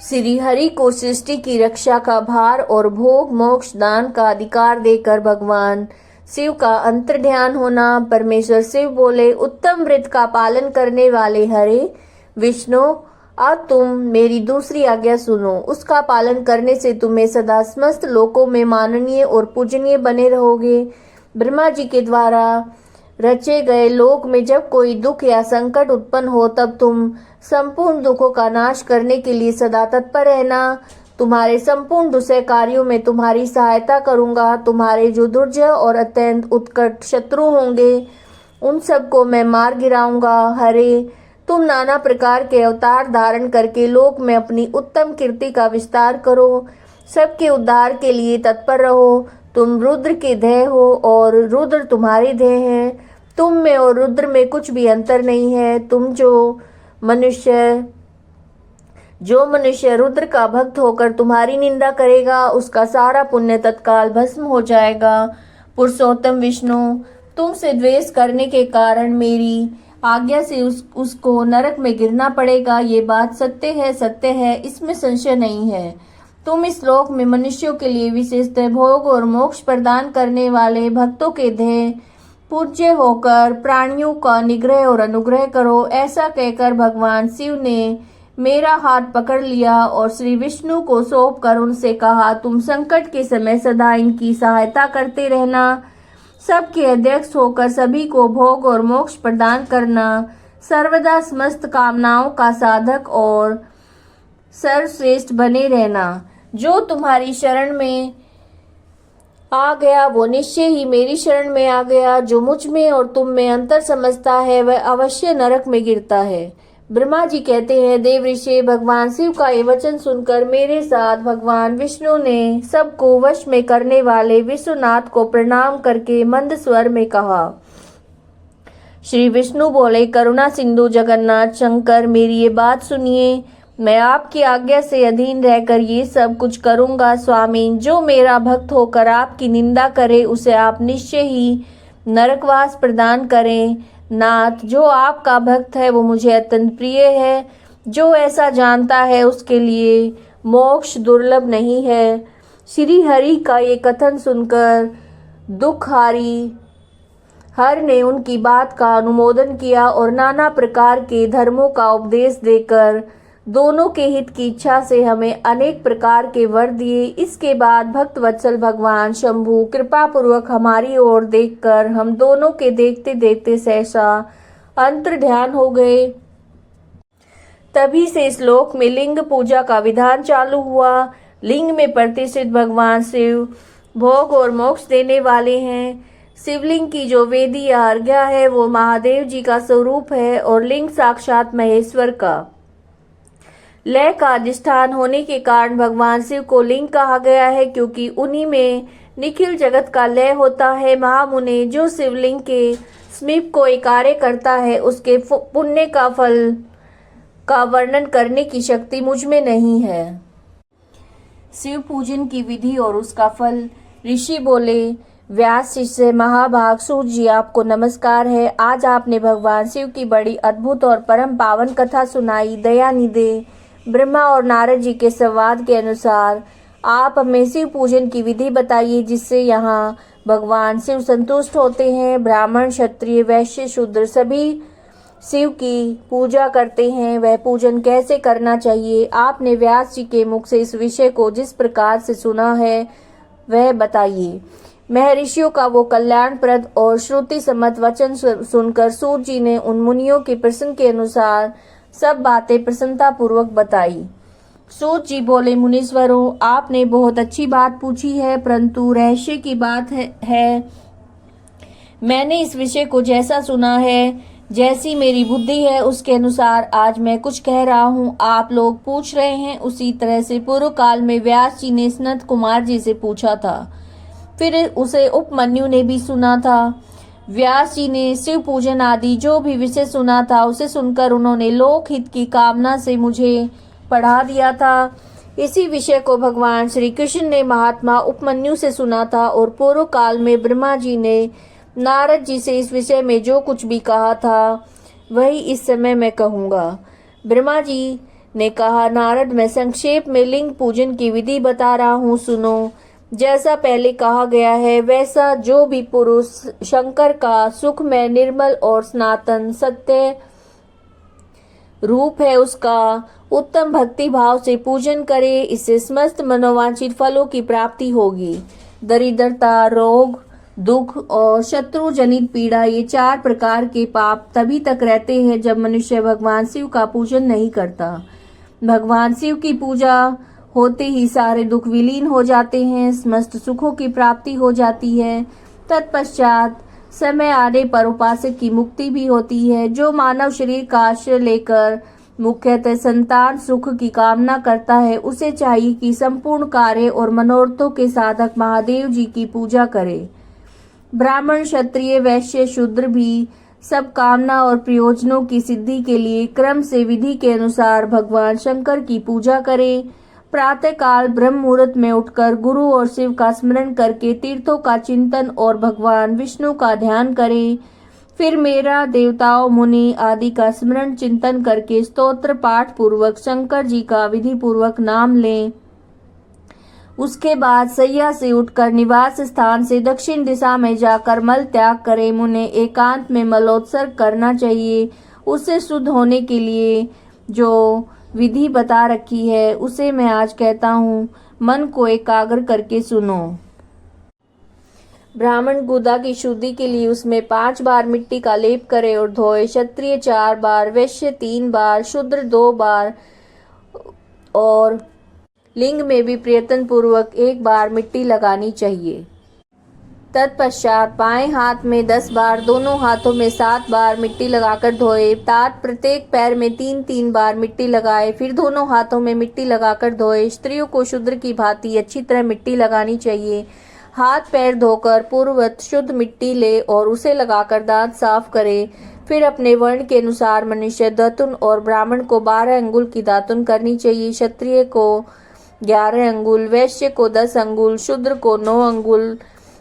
श्री हरि को सृष्टि की रक्षा का भार और भोग मोक्ष दान का अधिकार देकर भगवान शिव का अंतर्ध्यान होना। परमेश्वर शिव बोले, उत्तम व्रत का पालन करने वाले हरे विष्णु, अब तुम मेरी दूसरी आज्ञा सुनो। उसका पालन करने से तुम्हें सदा समस्त लोकों में माननीय और पूजनीय बने रहोगे। ब्रह्मा जी के द्वारा रचे गए लोक में जब कोई दुख या संकट उत्पन्न हो, तब तुम संपूर्ण दुखों का नाश करने के लिए सदा तत्पर रहना। तुम्हारे संपूर्ण दुष्ट कार्यों में तुम्हारी सहायता करूंगा। तुम्हारे जो दुर्जय और अत्यंत उत्कट शत्रु होंगे, उन सबको मैं मार गिराऊंगा। हरे, तुम नाना प्रकार के अवतार धारण करके लोक में अपनी उत्तम कीर्ति का विस्तार करो। सबके उद्धार के लिए तत्पर रहो। तुम रुद्र के देह हो और रुद्र तुम्हारे देह हैं। तुम में और रुद्र में कुछ भी अंतर नहीं है। जो मनुष्य रुद्र का भक्त होकर तुम्हारी निंदा करेगा, उसका सारा पुण्य तत्काल भस्म हो जाएगा। पुरुषोत्तम विष्णु, तुमसे द्वेष करने के कारण मेरी आज्ञा से उसको नरक में गिरना पड़ेगा। ये बात सत्य है, इसमें संशय नहीं है। तुम इस लोक में मनुष्यों के लिए विशेषतः भोग और मोक्ष प्रदान करने वाले भक्तों के देह पूज्य होकर प्राणियों का निग्रह और अनुग्रह करो। ऐसा कहकर भगवान शिव ने मेरा हाथ पकड़ लिया और श्री विष्णु को सौंप कर उनसे कहा, तुम संकट के समय सदा इनकी सहायता करते रहना। सबके अध्यक्ष होकर सभी को भोग और मोक्ष प्रदान करना। सर्वदा समस्त कामनाओं का साधक और सर्वश्रेष्ठ बने रहना। जो तुम्हारी शरण में आ गया वो निश्चय ही मेरी शरण में आ गया। जो मुझ में और तुम में अंतर समझता है वह अवश्य नरक में गिरता है। ब्रह्मा जी कहते हैं, देव ऋषि भगवान शिव का ये वचन सुनकर मेरे साथ भगवान विष्णु ने सबको वश में करने वाले विश्वनाथ को प्रणाम करके मंद स्वर में कहा। श्री विष्णु बोले, करुणा सिंधु जगन्नाथ शंकर, मेरी ये बात सुनिए। मैं आपकी आज्ञा से अधीन रहकर ये सब कुछ करूंगा। स्वामी, जो मेरा भक्त होकर आपकी निंदा करे उसे आप निश्चय ही नरकवास प्रदान करें। नाथ, जो आपका भक्त है वो मुझे अत्यंत प्रिय है। जो ऐसा जानता है उसके लिए मोक्ष दुर्लभ नहीं है। श्री हरि का ये कथन सुनकर दुखहारी हर ने उनकी बात का अनुमोदन किया और नाना प्रकार के धर्मों का उपदेश देकर दोनों के हित की इच्छा से हमें अनेक प्रकार के वर दिए। इसके बाद भक्त वत्सल भगवान शंभु कृपा पूर्वक हमारी ओर देखकर हम दोनों के देखते देखते सहसा अंतर्ध्यान हो गए। तभी से श्लोक में लिंग पूजा का विधान चालू हुआ। लिंग में प्रतिष्ठित भगवान शिव भोग और मोक्ष देने वाले हैं। शिवलिंग की जो वेदी या अर्घ्य है वो महादेव जी का स्वरूप है और लिंग साक्षात महेश्वर का लय का अधिष्ठान होने के कारण भगवान शिव को लिंग कहा गया है, क्योंकि उन्हीं में निखिल जगत का लय होता है। महामुने, जो शिवलिंग के समीप कोई कार्य करता है उसके पुण्य का फल का वर्णन करने की शक्ति मुझ में नहीं है। शिव पूजन की विधि और उसका फल। ऋषि बोले, व्यास शिष्य महाभाग सूत जी, आपको नमस्कार है। आज आपने भगवान शिव की बड़ी अद्भुत और परम पावन कथा सुनाई। दयानिधे ब्रह्मा और नारद जी के संवाद के अनुसार आप हमें शिव पूजन की विधि बताइए, जिससे यहाँ भगवान शिव संतुष्ट होते हैं। ब्राह्मण, क्षत्रिय, वैश्य, शूद्र सभी शिव की पूजा करते हैं। वह पूजन कैसे करना चाहिए? आपने व्यास जी के मुख से इस विषय को जिस प्रकार से सुना है वह बताइए। महर्षियों का वो कल्याणप्रद और श्रुति सम्मत वचन सुनकर सूत जी ने उन मुनियों के प्रश्न के अनुसार सब बातें प्रसन्नता पूर्वक बताई। सूत जी बोले, मुनीश्वरों, आपने बहुत अच्छी बात पूछी है, परंतु रहस्य की बात है। मैंने इस विषय को जैसा सुना है, जैसी मेरी बुद्धि है, उसके अनुसार आज मैं कुछ कह रहा हूँ। आप लोग पूछ रहे हैं, उसी तरह से पूर्व काल में व्यास जी ने सनत कुमार जी से पूछा था, फिर उसे उपमन्यु ने भी सुना था। व्यास जी ने शिव पूजन आदि जो भी विषय सुना था, उसे सुनकर उन्होंने लोकहित की कामना से मुझे पढ़ा दिया था। इसी विषय को भगवान श्री कृष्ण ने महात्मा उपमन्यु से सुना था और पूर्व काल में ब्रह्मा जी ने नारद जी से इस विषय में जो कुछ भी कहा था, वही इस समय मैं कहूँगा। ब्रह्मा जी ने कहा, नारद, मैं संक्षेप में लिंग पूजन की विधि बता रहा हूँ, सुनो। जैसा पहले कहा गया है, वैसा जो भी पुरुष शंकर का सुखमय, निर्मल और सनातन सत्य रूप है, उसका उत्तम भक्ति भाव से पूजन करे, इससे समस्त मनोवांछित फलों की प्राप्ति होगी। दरिद्रता, रोग, दुख और शत्रु जनित पीड़ा, ये 4 प्रकार के पाप तभी तक रहते हैं जब मनुष्य भगवान शिव का पूजन नहीं करता। भगवान शिव की पूजा होते ही सारे दुख विलीन हो जाते हैं, समस्त सुखों की प्राप्ति हो जाती है। तत्पश्चात समय आने पर उपासक की मुक्ति भी होती है। जो मानव शरीर का आश्रय लेकर मुख्यतः संतान सुख की कामना करता है, उसे चाहिए कि संपूर्ण कार्य और मनोरथों के साधक महादेव जी की पूजा करे। ब्राह्मण, क्षत्रिय, वैश्य, शूद्र भी सब कामना और प्रयोजनों की सिद्धि के लिए क्रम से विधि के अनुसार भगवान शंकर की पूजा करे। प्रातः काल ब्रह्म मुहूर्त में उठकर गुरु और शिव का स्मरण करके तीर्थों का चिंतन और भगवान विष्णु का ध्यान करें। फिर मेरा, देवताओं, मुनि आदि का स्मरण चिंतन करके स्तोत्र पाठ पूर्वक शंकर जी का विधि पूर्वक नाम लें। उसके बाद सैया से उठकर निवास स्थान से दक्षिण दिशा में जाकर मल त्याग करें। मुने एकांत में मलोत्सर्ग करना चाहिए। उससे शुद्ध होने के लिए जो विधि बता रखी है, उसे मैं आज कहता हूँ। मन को एकाग्र करके सुनो। ब्राह्मण गुदा की शुद्धि के लिए उसमें 5 बार मिट्टी का लेप करे और धोए। क्षत्रिय 4 बार, वैश्य 3 बार, शूद्र 2 बार और लिंग में भी प्रयत्न पूर्वक 1 बार मिट्टी लगानी चाहिए। तत्पश्चात बाएं हाथ में 10 बार, दोनों हाथों में 7 बार मिट्टी लगाकर धोए। तात प्रत्येक पैर में 3-3 बार मिट्टी लगाए, फिर दोनों हाथों में मिट्टी लगाकर धोए। स्त्रियों को शूद्र की भांति अच्छी तरह मिट्टी लगानी चाहिए। हाथ पैर धोकर पूर्ववत शुद्ध मिट्टी ले और उसे लगाकर दांत साफ करे। फिर अपने वर्ण के अनुसार मनुष्य दातुन और ब्राह्मण को 12 अंगुल की दातुन करनी चाहिए। क्षत्रिय को 11 अंगुल, वैश्य को 10 अंगुल, शूद्र को 9 अंगुल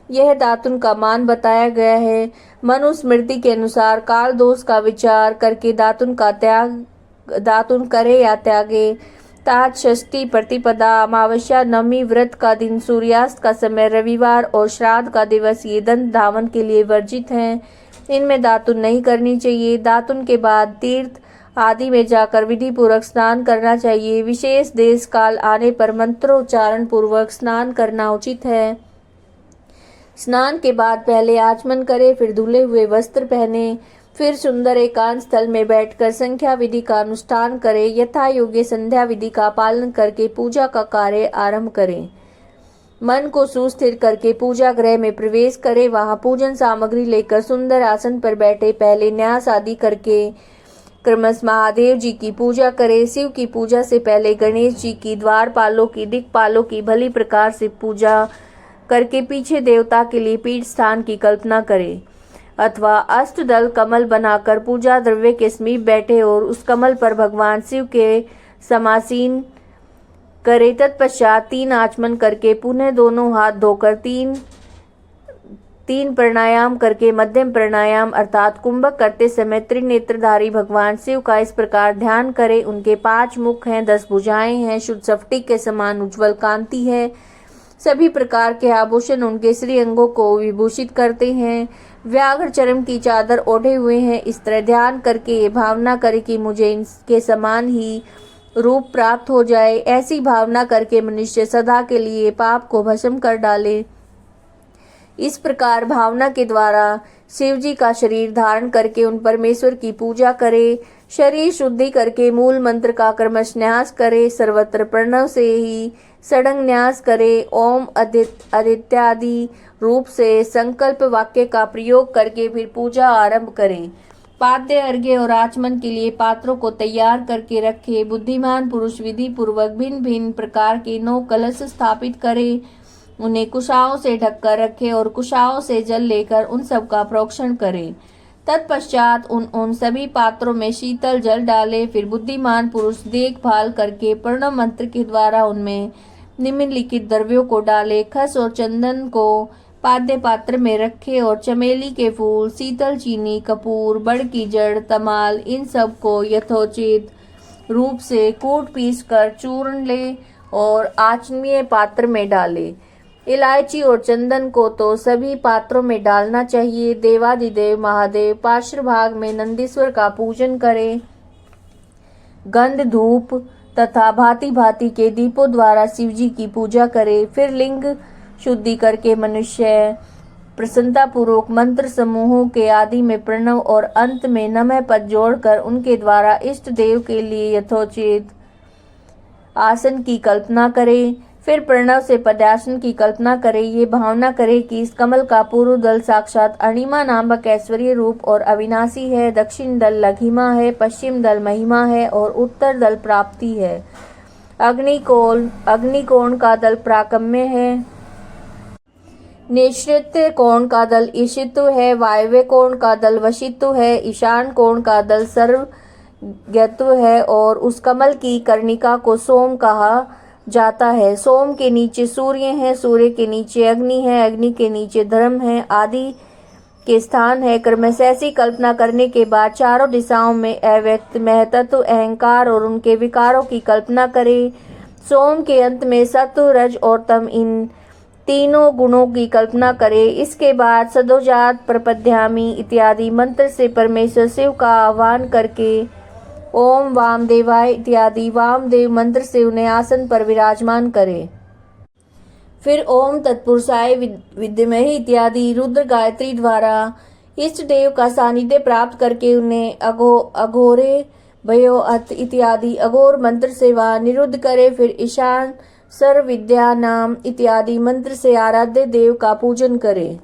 यह दातुन का मान बताया गया है। मनुस्मृति के अनुसार काल दोष का विचार करके दातुन करे या त्यागे। तात षष्ठी, प्रतिपदा, अमावस्या, नवमी, व्रत का दिन, सूर्यास्त का समय, रविवार और श्राद्ध का दिवस ये दंत धावन के लिए वर्जित हैं। इनमें दातुन नहीं करनी चाहिए। दातुन के बाद तीर्थ आदि में जाकर विधि पूर्वक स्नान करना चाहिए। विशेष देश काल आने पर मंत्रोच्चारण पूर्वक स्नान करना उचित है। स्नान के बाद पहले आचमन करे, फिर धुले हुए वस्त्र पहने, फिर सुंदर एकांत स्थल में बैठकर संख्या विधि का अनुष्ठान करे। यथा योग्य संध्या विधि का पालन करके पूजा का कार्य आरंभ करें। मन को सुस्थिर करके पूजा गृह में प्रवेश करे। वहां पूजन सामग्री लेकर सुंदर आसन पर बैठे। पहले न्यास आदि करके क्रमश महादेव जी की पूजा करे। शिव की पूजा से पहले गणेश जी की, द्वारपालों की, दिक्पालों की भली प्रकार से पूजा करके पीछे देवता के लिए पीठ स्थान की कल्पना करे। अथवा अष्टदल कमल बनाकर पूजा द्रव्य के समीप बैठे और उस कमल पर भगवान शिव के समासीन करे। तत्पश्चात 3 आचमन करके पुनः दोनों हाथ धोकर तीन प्राणायाम करके मध्यम प्राणायाम अर्थात कुंभक करते समय त्रिनेत्रधारी भगवान शिव का इस प्रकार ध्यान करें। उनके 5 मुख हैं, 10 भुजाएं हैं, शुद्ध स्फटिक के समान उज्ज्वल कांति है। सभी प्रकार के आभूषण उनके श्री अंगों को विभूषित करते हैं। व्याघ्र चर्म की चादर ओढ़े हुए हैं। इस तरह ध्यान करके ये भावना करें कि मुझे इनके समान ही रूप प्राप्त हो जाए। ऐसी भावना करके मनुष्य सदा के लिए पाप को भस्म कर डाले। इस प्रकार भावना के द्वारा शिव जी का शरीर धारण करके उन परमेश्वर की पूजा करे। शरीर शुद्धि करके मूल मंत्र का क्रमश न्यास करे। सर्वत्र प्रणव से ही सडंग न्यास करे। ओम आदित्यादि रूप से संकल्प वाक्य का प्रयोग करके फिर पूजा आरंभ करें। पाद्य अर्घ्य और आचमन के लिए पात्रों को तैयार करके रखे। बुद्धिमान पुरुष विधि पूर्वक भिन्न भिन्न प्रकार के 9 कलश स्थापित करे। उन्हें कुशाओं से ढककर रखे और कुशाओं से जल लेकर उन सब का प्रोक्षण करे। तत्पश्चात उन सभी पात्रों में शीतल जल डाले। फिर बुद्धिमान पुरुष देखभाल करके प्रणव मंत्र के द्वारा उनमें निम्नलिखित द्रव्यों को डाले। खस और चंदन को पाद्य पात्र में रखे और चमेली के फूल, शीतल चीनी, कपूर, बड़ की जड़, तमाल, इन सब को यथोचित रूप से कूट पीस कर चूर्ण ले और आचमनीय पात्र में डाले। इलायची और चंदन को तो सभी पात्रों में डालना चाहिए। देवादिदेव महादेव पार्श्व भाग में नंदीश्वर का पूजन करें। गंध, धूप तथा भांति भांति के दीपों द्वारा शिव जी की पूजा करे। फिर लिंग शुद्धि करके मनुष्य प्रसन्नता पूर्वक मंत्र समूहों के आदि में प्रणव और अंत में नमः पद जोड़कर उनके द्वारा इष्ट देव के लिए यथोचित आसन की कल्पना करे। फिर प्रणव से पद्यासन की कल्पना करे। ये भावना करे कि इस कमल का पूर्व दल साक्षात अणिमा नामक ऐश्वर्य रूप और अविनाशी है, दक्षिण दल लघिमा है, पश्चिम दल महिमा है और उत्तर दल प्राप्ति है। अग्निकोण का दल प्राकम्य है, नैऋत्य कोण का दल ईशित्व है, वायव्य कोण का दल वशित्व है, ईशान कोण का दल सर्वज्ञत्व है और उस कमल की कर्णिका को सोम कहा जाता है। सोम के नीचे सूर्य है, सूर्य के नीचे अग्नि है, अग्नि के नीचे धर्म है, आदि के स्थान है। क्रमश ऐसी कल्पना करने के बाद चारों दिशाओं में अव्यक्त महतत्व अहंकार और उनके विकारों की कल्पना करे। सोम के अंत में सत्व, रज और तम इन तीनों गुणों की कल्पना करे। इसके बाद सदोजात प्रपद्यामी इत्यादि मंत्र से परमेश्वर शिव का आह्वान करके ओम वामदेवाय इत्यादि वामदेव मंत्र से उन्हें आसन पर विराजमान करे। फिर ओम तत्पुरुषाय विद्महे इत्यादि रुद्र गायत्री द्वारा इष्ट देव का सानिध्य प्राप्त करके उन्हें अघोरे भयो अथ इत्यादि अघोर मंत्र से वह निरुद्ध करे। फिर ईशान सर्व विद्या नाम इत्यादि मंत्र से आराध्य देव का पूजन करे।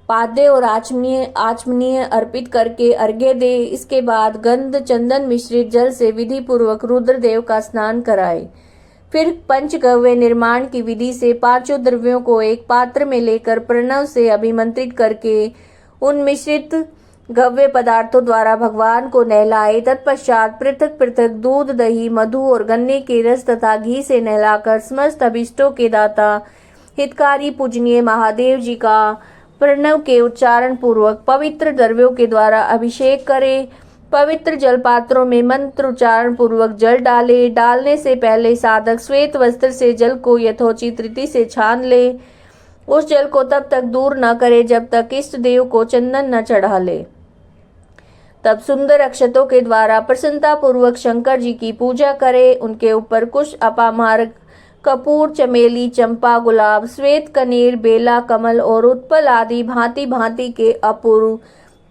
पाद्य और आचमनीय अर्पित करके अर्घ्य दे। इसके बाद गंध चंदन मिश्रित जल से विधि पूर्वक रुद्रदेव का स्नान कराए। फिर पंचगव्य निर्माण की विधि से 5 द्रव्यों को एक पात्र में लेकर प्रणव से अभिमंत्रित करके उन मिश्रित गव्य पदार्थों द्वारा भगवान को नहलाए। तत्पश्चात पृथक पृथक दूध, दही, मधु और गन्ने के रस तथा घी से नहलाकर समस्त अभिष्टों के दाता हितकारी पूजनीय महादेव जी का प्रणव के उच्चारण पूर्वक पवित्र द्रव्यों के द्वारा अभिषेक करे। पवित्र जल पात्रों में मंत्र उच्चारण पूर्वक जल डाले। डालने से पहले साधक श्वेत वस्त्र से जल को यथोचित रीति से छान ले। उस जल को तब तक दूर न करे जब तक इष्ट देव को चंदन न चढ़ा ले। तब सुंदर अक्षतों के द्वारा प्रसन्नता पूर्वक शंकर जी की पूजा करे। उनके ऊपर कुश, अपामार्ग, कपूर, चमेली, चंपा, गुलाब, श्वेत कनेर, बेला, कमल और उत्पल आदि भांति भांति के अपूर्व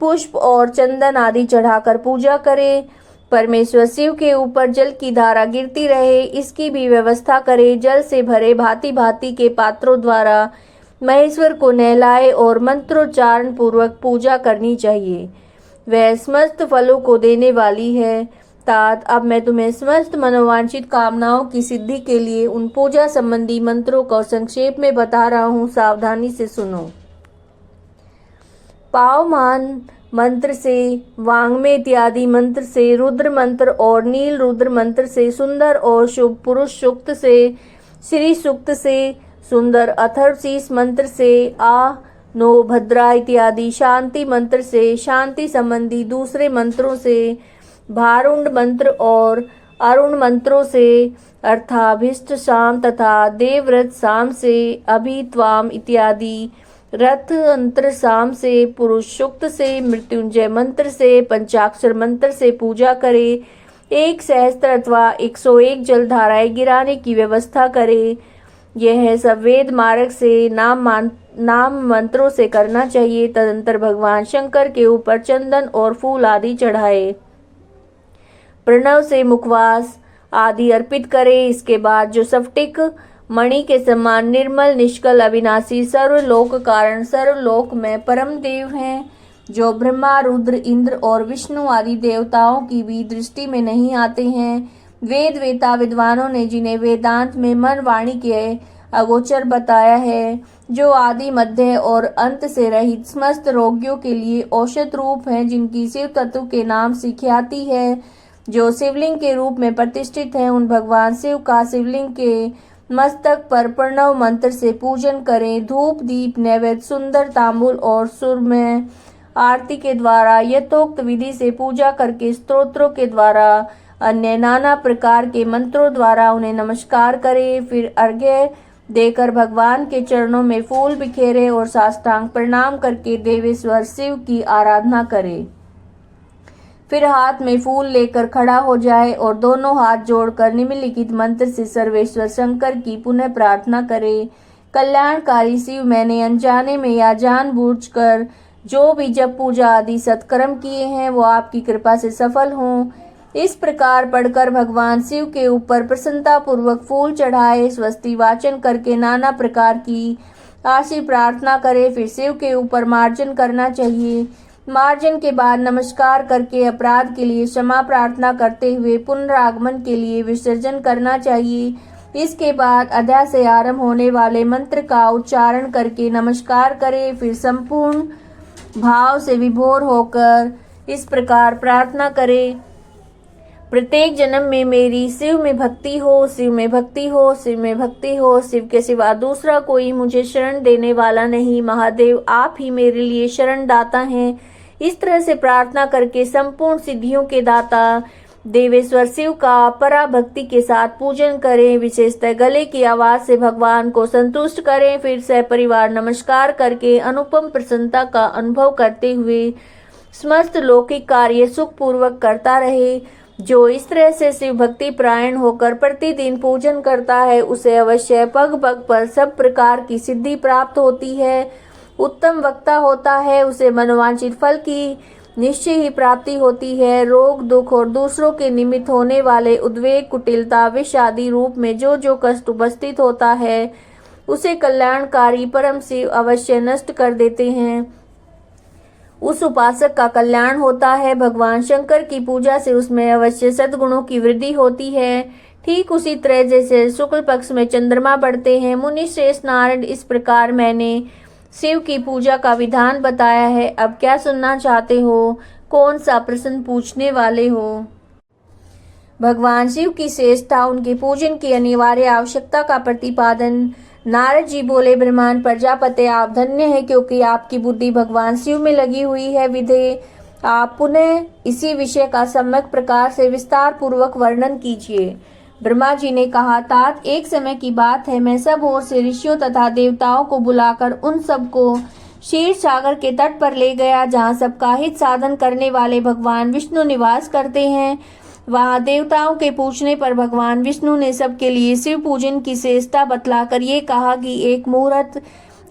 पुष्प और चंदन आदि चढ़ाकर पूजा करे। परमेश्वर शिव के ऊपर जल की धारा गिरती रहे, इसकी भी व्यवस्था करे। जल से भरे भांति भांति के पात्रों द्वारा महेश्वर को नहलाए और मंत्रोच्चारण पूर्वक पूजा करनी चाहिए। वह समस्त फलों को देने वाली है। तात अब मैं तुम्हें समस्त मनोवांछित कामनाओं की सिद्धि के लिए उन पूजा संबंधी मंत्रों को संक्षेप में बता रहा हूँ, सावधानी से सुनो। पावमान मंत्र से, वांग्मय इत्यादि मंत्र से, रुद्र मंत्र और नील रुद्र मंत्र से, सुंदर और शुभ पुरुष सूक्त से, श्री सूक्त से, सुंदर अथर्वशीष मंत्र से, आ नो भद्रा इत्यादि शांति मंत्र से, शांति संबंधी दूसरे मंत्रों से, भारुंड मंत्र और अरुण मंत्रों से, अर्थाभिष्ट शाम तथा देवव्रत शाम से, अभित्वाम इत्यादि रथ मंत्र शाम से, पुरुष सूक्त से, मृत्युंजय मंत्र से, पंचाक्षर मंत्र से पूजा करे। 1 सहस्त्र अथवा 101 जल धाराएं गिराने की व्यवस्था करे। यह सब वेद मार्ग से नाम मंत्रों से करना चाहिए। तदंतर भगवान शंकर के ऊपर चंदन और फूल आदि चढ़ाए, प्रणव से मुखवास आदि अर्पित करे। इसके बाद जो स्फटिक मणि के समान निर्मल निष्कल अविनाशी सर्वलोक कारण सर्वलोक में परम देव हैं, जो ब्रह्मा रुद्र इंद्र और विष्णु आदि देवताओं की भी दृष्टि में नहीं आते हैं, वेद वेता विद्वानों ने जिन्हें वेदांत में मन वाणी के अगोचर बताया है, जो आदि मध्य और अंत से रहित समस्त रोगियों के लिए औषध रूप हैं, जिनकी शिव तत्व के नाम से ख्याति है, जो शिवलिंग के रूप में प्रतिष्ठित है, उन भगवान शिव का शिवलिंग के मस्तक पर प्रणव मंत्र से पूजन करें। धूप दीप नैवेद्य सुंदर तांबूल और सुरमय आरती के द्वारा यथोक्त विधि से पूजा करके स्तोत्रों के द्वारा अन्य नाना प्रकार के मंत्रों द्वारा उन्हें नमस्कार करें। फिर अर्घ्य देकर भगवान के चरणों में फूल बिखेरे और साष्टांग प्रणाम करके देवेश्वर शिव की आराधना करें। फिर हाथ में फूल लेकर खड़ा हो जाए और दोनों हाथ जोड़कर निम्नलिखित मंत्र से सर्वेश्वर शंकर की पुनः प्रार्थना करे। कल्याणकारी शिव, मैंने अनजाने में या जानबूझकर जो भी जप पूजा आदि सत्कर्म किए हैं वो आपकी कृपा से सफल हों। इस प्रकार पढ़कर भगवान शिव के ऊपर प्रसन्नता पूर्वक फूल चढ़ाए, स्वस्ति वाचन करके नाना प्रकार की आशी प्रार्थना करे। फिर शिव के ऊपर मार्जन करना चाहिए। मार्जन के बाद नमस्कार करके अपराध के लिए क्षमा प्रार्थना करते हुए पुनरागमन के लिए विसर्जन करना चाहिए। इसके बाद अध्याय से आरंभ होने वाले मंत्र का उच्चारण करके नमस्कार करें। फिर संपूर्ण भाव से विभोर होकर इस प्रकार प्रार्थना करें, प्रत्येक जन्म में मेरी शिव में भक्ति हो, शिव में भक्ति हो, शिव में भक्ति हो। शिव के सिवा दूसरा कोई मुझे शरण देने वाला नहीं। महादेव आप ही मेरे लिए शरण दाता हैं। इस तरह से प्रार्थना करके संपूर्ण सिद्धियों के दाता देवेश्वर शिव का पराभक्ति के साथ पूजन करें। विशेषतः गले की आवाज से भगवान को संतुष्ट करें। फिर सपरिवार नमस्कार करके अनुपम प्रसन्नता का अनुभव करते हुए समस्त लौकिक कार्य सुख पूर्वक करता रहे। जो इस तरह से शिव भक्ति प्रायण होकर प्रतिदिन पूजन करता है, उसे अवश्य पग पग पर सब प्रकार की सिद्धि प्राप्त होती है। उत्तम वक्ता होता है, उसे मनोवांछित फल की निश्चय ही प्राप्ति होती है। रोग दुख और दूसरों के निमित्त होने वाले उद्वेग कुटिलता विष आदि रूप में जो जो कष्ट उपस्थित होता है, उसे कल्याणकारी परम शिव अवश्य नष्ट कर देते हैं। उस उपासक का कल्याण होता है। भगवान शंकर की पूजा से उसमें अवश्य सद्गुणों की वृद्धि होती है। ठीक उसी तरह जैसे शुक्ल पक्ष में चंद्रमा बढ़ते हैं। मुनि श्रेष्ठ नारायण, इस प्रकार मैंने शिव की पूजा का विधान बताया है। अब क्या सुनना चाहते हो? कौन सा प्रश्न पूछने वाले हो? भगवान शिव की श्रेष्ठता, उनके पूजन की अनिवार्य आवश्यकता का प्रतिपादन। नारद जी बोले, ब्रह्मांड प्रजापति आप धन्य हैं, क्योंकि आपकी बुद्धि भगवान शिव में लगी हुई है। विधे आप पुनः इसी विषय का सम्यक प्रकार से विस्तार पूर्वक वर्णन कीजिए। ब्रह्मा जी ने कहा, तात एक समय की बात है, मैं सब ओर से ऋषियों तथा देवताओं को बुलाकर उन सबको क्षीर सागर के तट पर ले गया, जहाँ सबका हित साधन करने वाले भगवान विष्णु निवास करते हैं। वहाँ देवताओं के पूछने पर भगवान विष्णु ने सबके लिए शिव पूजन की श्रेष्ठता बतलाकर ये कहा कि एक मुहूर्त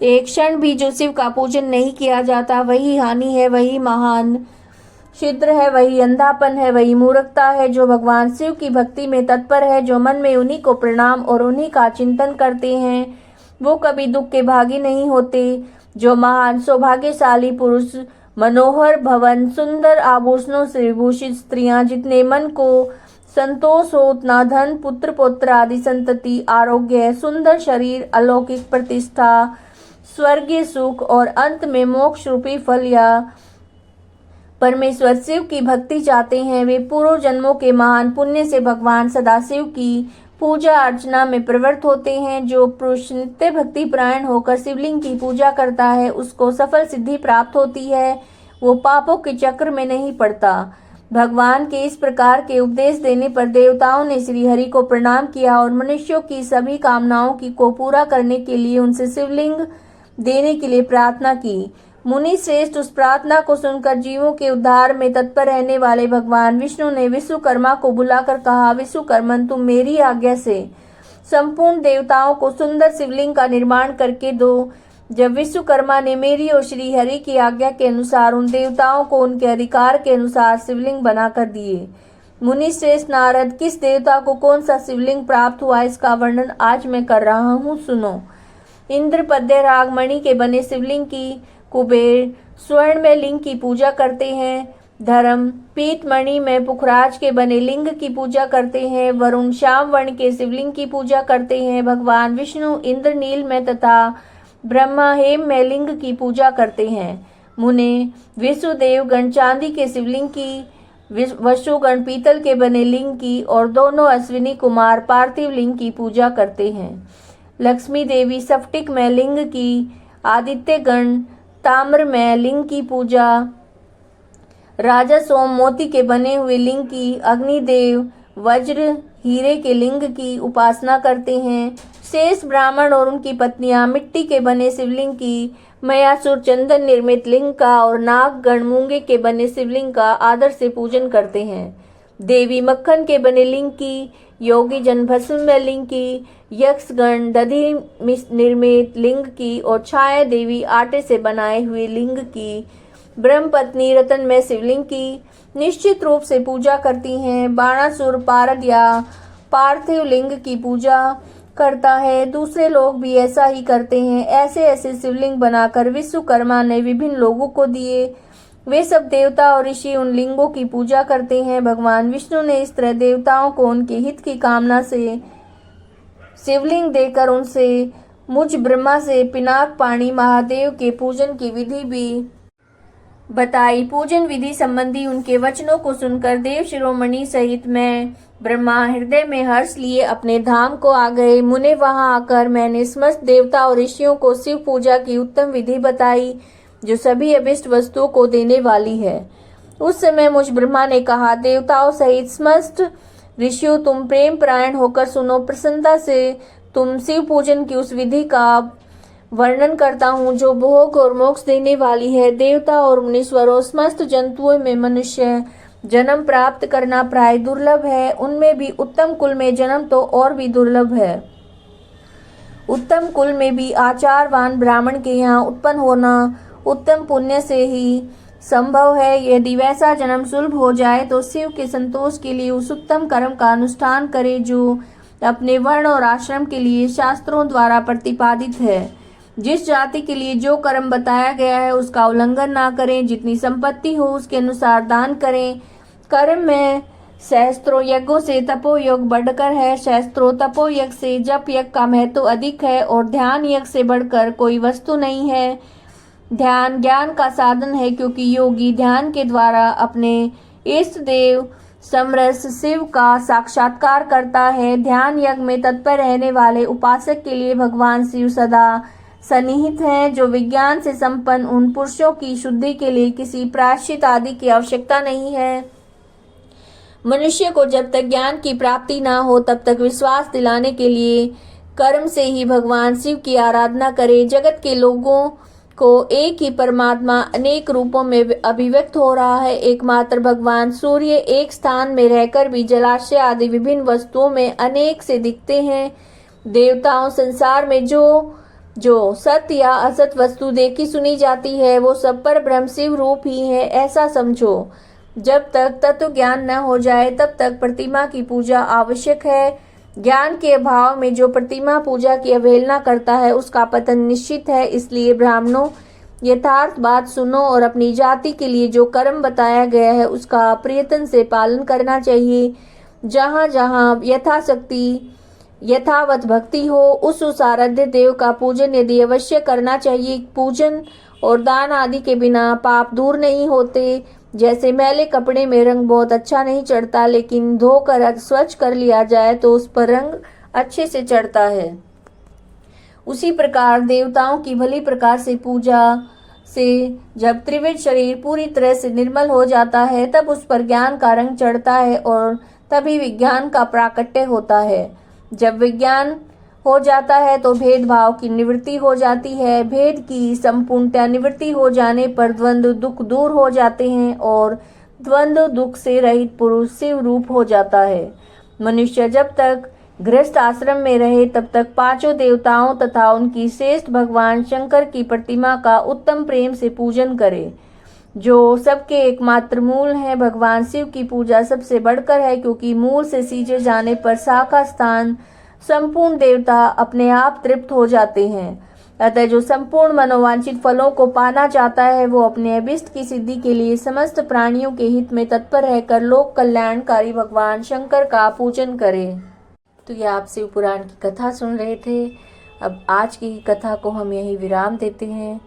एक क्षण भी जो शिव का पूजन नहीं किया जाता, वही हानि है, वही महान छिद्र है, वही अंधापन है, वही मूर्खता है। जो भगवान शिव की भक्ति में तत्पर है, जो मन में उन्हीं को प्रणाम और उन्हीं का चिंतन करते हैं, वो कभी दुख के भागी नहीं होते। जो महान सौभाग्यशाली पुरुष, मनोहर भवन, सुंदर आभूषणों से विभूषित स्त्रियां, जितने मन को संतोष हो उतना धन, पुत्र पौत्र आदि संतति, आरोग्य, सुंदर शरीर, अलौकिक प्रतिष्ठा, स्वर्गीय सुख और अंत में मोक्ष रूपी फल या परमेश्वर शिव की भक्ति चाहते हैं, वे पूर्व जन्मों के महान पुण्य से भगवान सदाशिव की पूजा अर्चना में प्रवृत्त होते हैं। जो पुरुष नित्य भक्ति परायण होकर शिवलिंग की पूजा करता है, उसको सफल सिद्धि प्राप्त होती है, वो पापों के चक्र में नहीं पड़ता। भगवान के इस प्रकार के उपदेश देने पर देवताओं ने श्री हरि को प्रणाम किया और मनुष्यों की सभी कामनाओं को पूरा करने के लिए उनसे शिवलिंग देने के लिए प्रार्थना की। मुनि श्रेष्ठ उस प्रार्थना को सुनकर जीवों के उद्धार में तत्पर रहने वाले भगवान विष्णु ने विश्वकर्मा को बुलाकर कहा, विश्वकर्मन, तुम मेरी आज्ञा से संपूर्ण देवताओं को सुंदर शिवलिंग का निर्माण करके दो। जब विश्वकर्मा ने मेरी और श्री हरि की आज्ञा के अनुसार उन देवताओं को उनके अधिकार के अनुसार शिवलिंग बनाकर दिए। मुनि श्रेष्ठ नारद, किस देवता को कौन सा शिवलिंग प्राप्त हुआ, इसका वर्णन आज मैं कर रहा हूँ, सुनो। इंद्र पद्य रागमणि के बने शिवलिंग की, कुबेर स्वर्ण में लिंग की पूजा करते हैं, धर्म पीतमणि में पुखराज के बने लिंग की पूजा करते हैं, वरुण श्याम वर्ण के शिवलिंग की पूजा करते हैं, भगवान विष्णु इंद्र नील में तथा ब्रह्मा हेम में लिंग की पूजा करते हैं। मुने विष्णुदेव गण चांदी के शिवलिंग की, वसुगण पीतल के बने लिंग की और दोनों अश्विनी कुमार पार्थिव लिंग की पूजा करते हैं। लक्ष्मी देवी स्फटिक में लिंग की, आदित्य गण ताम्र में लिंग की पूजा, राजा सोम मोती के बने हुए लिंग की, अग्निदेव वज्र हीरे के लिंग की उपासना करते हैं। शेष ब्राह्मण और उनकी पत्नियां मिट्टी के बने शिवलिंग की, मयासुर चंदन निर्मित लिंग का और नाग गण मूंगे के बने शिवलिंग का आदर से पूजन करते हैं। देवी मक्खन के बने लिंग की, योगी जन भस्म में लिंग की, यक्षगण दधि निर्मित लिंग की और छाया देवी आटे से बनाए हुए लिंग की, ब्रह्म पत्नी रतन में शिवलिंग की निश्चित रूप से पूजा करती हैं। बाणासुर पारद या पार्थिव लिंग की पूजा करता है, दूसरे लोग भी ऐसा ही करते हैं। ऐसे ऐसे शिवलिंग बनाकर विश्वकर्मा ने विभिन्न लोगों को दिए। वे सब देवता और ऋषि उन लिंगों की पूजा करते हैं। भगवान विष्णु ने इस तरह देवताओं को उनके हित की कामना से शिवलिंग देकर उनसे मुझ ब्रह्मा से पिनाक पाणी महादेव के पूजन की विधि भी बताई। पूजन विधि संबंधी उनके वचनों को सुनकर देव शिरोमणि सहित मैं ब्रह्मा हृदय में हर्ष लिए अपने धाम को आ गए। मुने वहां आकर मैंने समस्त देवता और ऋषियों को शिव पूजा की उत्तम विधि बताई, जो सभी अभिष्ट वस्तुओं को देने वाली है। उस समय मुझ ब्रह्मा ने कहा, देवताओं सहित समस्त ऋषियों, तुम प्रेम परायण होकर सुनो। प्रसन्नता से तुम शिव पूजन की उस विधि का वर्णन करता हूँ जो भोग और मोक्ष देने वाली है। देवता और मुनीश्वरों, समस्त जंतुओं में मनुष्य जन्म प्राप्त करना प्राय दुर्लभ है, उनमें भी उत्तम कुल में जन्म तो और भी दुर्लभ है। उत्तम कुल में भी आचारवान ब्राह्मण के यहाँ उत्पन्न होना उत्तम पुण्य से ही संभव है। यदि वैसा जन्म सुलभ हो जाए तो शिव के संतोष के लिए उस उत्तम कर्म का अनुष्ठान करे जो अपने वर्ण और आश्रम के लिए शास्त्रों द्वारा प्रतिपादित है। जिस जाति के लिए जो कर्म बताया गया है उसका उल्लंघन ना करें। जितनी संपत्ति हो उसके अनुसार दान करें। कर्म में सहस्त्रों यज्ञों से तपोयोग बढ़कर है। सहस्त्रों तपोयज्ञ से जप यज्ञ का महत्व अधिक है और ध्यान यज्ञ से बढ़कर कोई वस्तु नहीं है। ध्यान ज्ञान का साधन है, क्योंकि योगी ध्यान के द्वारा अपने इष्ट देव समरस शिव का साक्षात्कार करता है। ध्यान यज्ञ में तत्पर रहने वाले उपासक के लिए भगवान शिव सदा सन्निहित हैं। जो विज्ञान से संपन्न उन पुरुषों की शुद्धि के लिए किसी प्रायश्चित आदि की आवश्यकता नहीं है। मनुष्य को जब तक ज्ञान की प्राप्ति ना हो तब तक विश्वास दिलाने के लिए कर्म से ही भगवान शिव की आराधना करे। जगत के लोगों को एक ही परमात्मा अनेक रूपों में अभिव्यक्त हो रहा है। एकमात्र भगवान सूर्य एक स्थान में रहकर भी जलाशय आदि विभिन्न वस्तुओं में अनेक से दिखते हैं। देवताओं संसार में जो सत्य या असत वस्तु देखी सुनी जाती है वो सब पर ब्रह्म शिव रूप ही है, ऐसा समझो। जब तक तत्व ज्ञान न हो जाए तब तक प्रतिमा की पूजा आवश्यक है। ज्ञान के अभाव में जो प्रतिमा पूजा की अवहेलना करता है उसका पतन निश्चित है। इसलिए ब्राह्मणों, यथार्थ बात सुनो और अपनी जाति के लिए जो कर्म बताया गया है उसका प्रयत्न से पालन करना चाहिए। जहाँ जहाँ यथाशक्ति यथावत भक्ति हो उस आराध्य देव का पूजन यदि अवश्य करना चाहिए। पूजन और दान आदि के बिना पाप दूर नहीं होते। जैसे मैले कपड़े में रंग बहुत अच्छा नहीं चढ़ता, लेकिन धोकर स्वच्छ कर लिया जाए तो उस पर रंग अच्छे से चढ़ता है। उसी प्रकार देवताओं की भली प्रकार से पूजा से जब त्रिविध शरीर पूरी तरह से निर्मल हो जाता है, तब उस पर ज्ञान का रंग चढ़ता है और तभी विज्ञान का प्राकट्य होता है। जब विज्ञान हो जाता है तो भेदभाव की निवृत्ति हो जाती है। भेद की संपूर्णतया निवृत्ति हो जाने पर द्वंद्व दुख दूर हो जाते हैं और द्वंद्व दुख से रहित पुरुष शिव रूप हो जाता है। मनुष्य जब तक गृहस्थ आश्रम में रहे तब तक पांचों देवताओं तथा उनकी श्रेष्ठ भगवान शंकर की प्रतिमा का उत्तम प्रेम से पूजन करे, जो सबके एकमात्र मूल है। भगवान शिव की पूजा सबसे बढ़कर है, क्योंकि मूल से सींचे जाने पर शाखा स्थान संपूर्ण देवता अपने आप तृप्त हो जाते हैं। अतः जो संपूर्ण मनोवांछित फलों को पाना चाहता है, वो अपने अभिष्ट की सिद्धि के लिए समस्त प्राणियों के हित में तत्पर रहकर लोक कल्याणकारी भगवान शंकर का पूजन करे। तो ये आप शिव पुराण की कथा सुन रहे थे। अब आज की कथा को हम यहीं विराम देते हैं।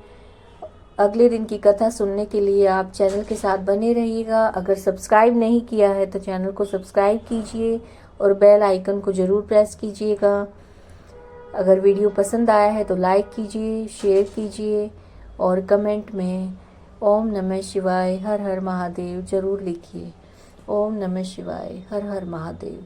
अगले दिन की कथा सुनने के लिए आप चैनल के साथ बने रहिएगा। अगर सब्सक्राइब नहीं किया है तो चैनल को सब्सक्राइब कीजिए और बेल आइकन को ज़रूर प्रेस कीजिएगा। अगर वीडियो पसंद आया है तो लाइक कीजिए, शेयर कीजिए और कमेंट में ओम नमः शिवाय हर हर महादेव ज़रूर लिखिए। ओम नमः शिवाय हर हर महादेव।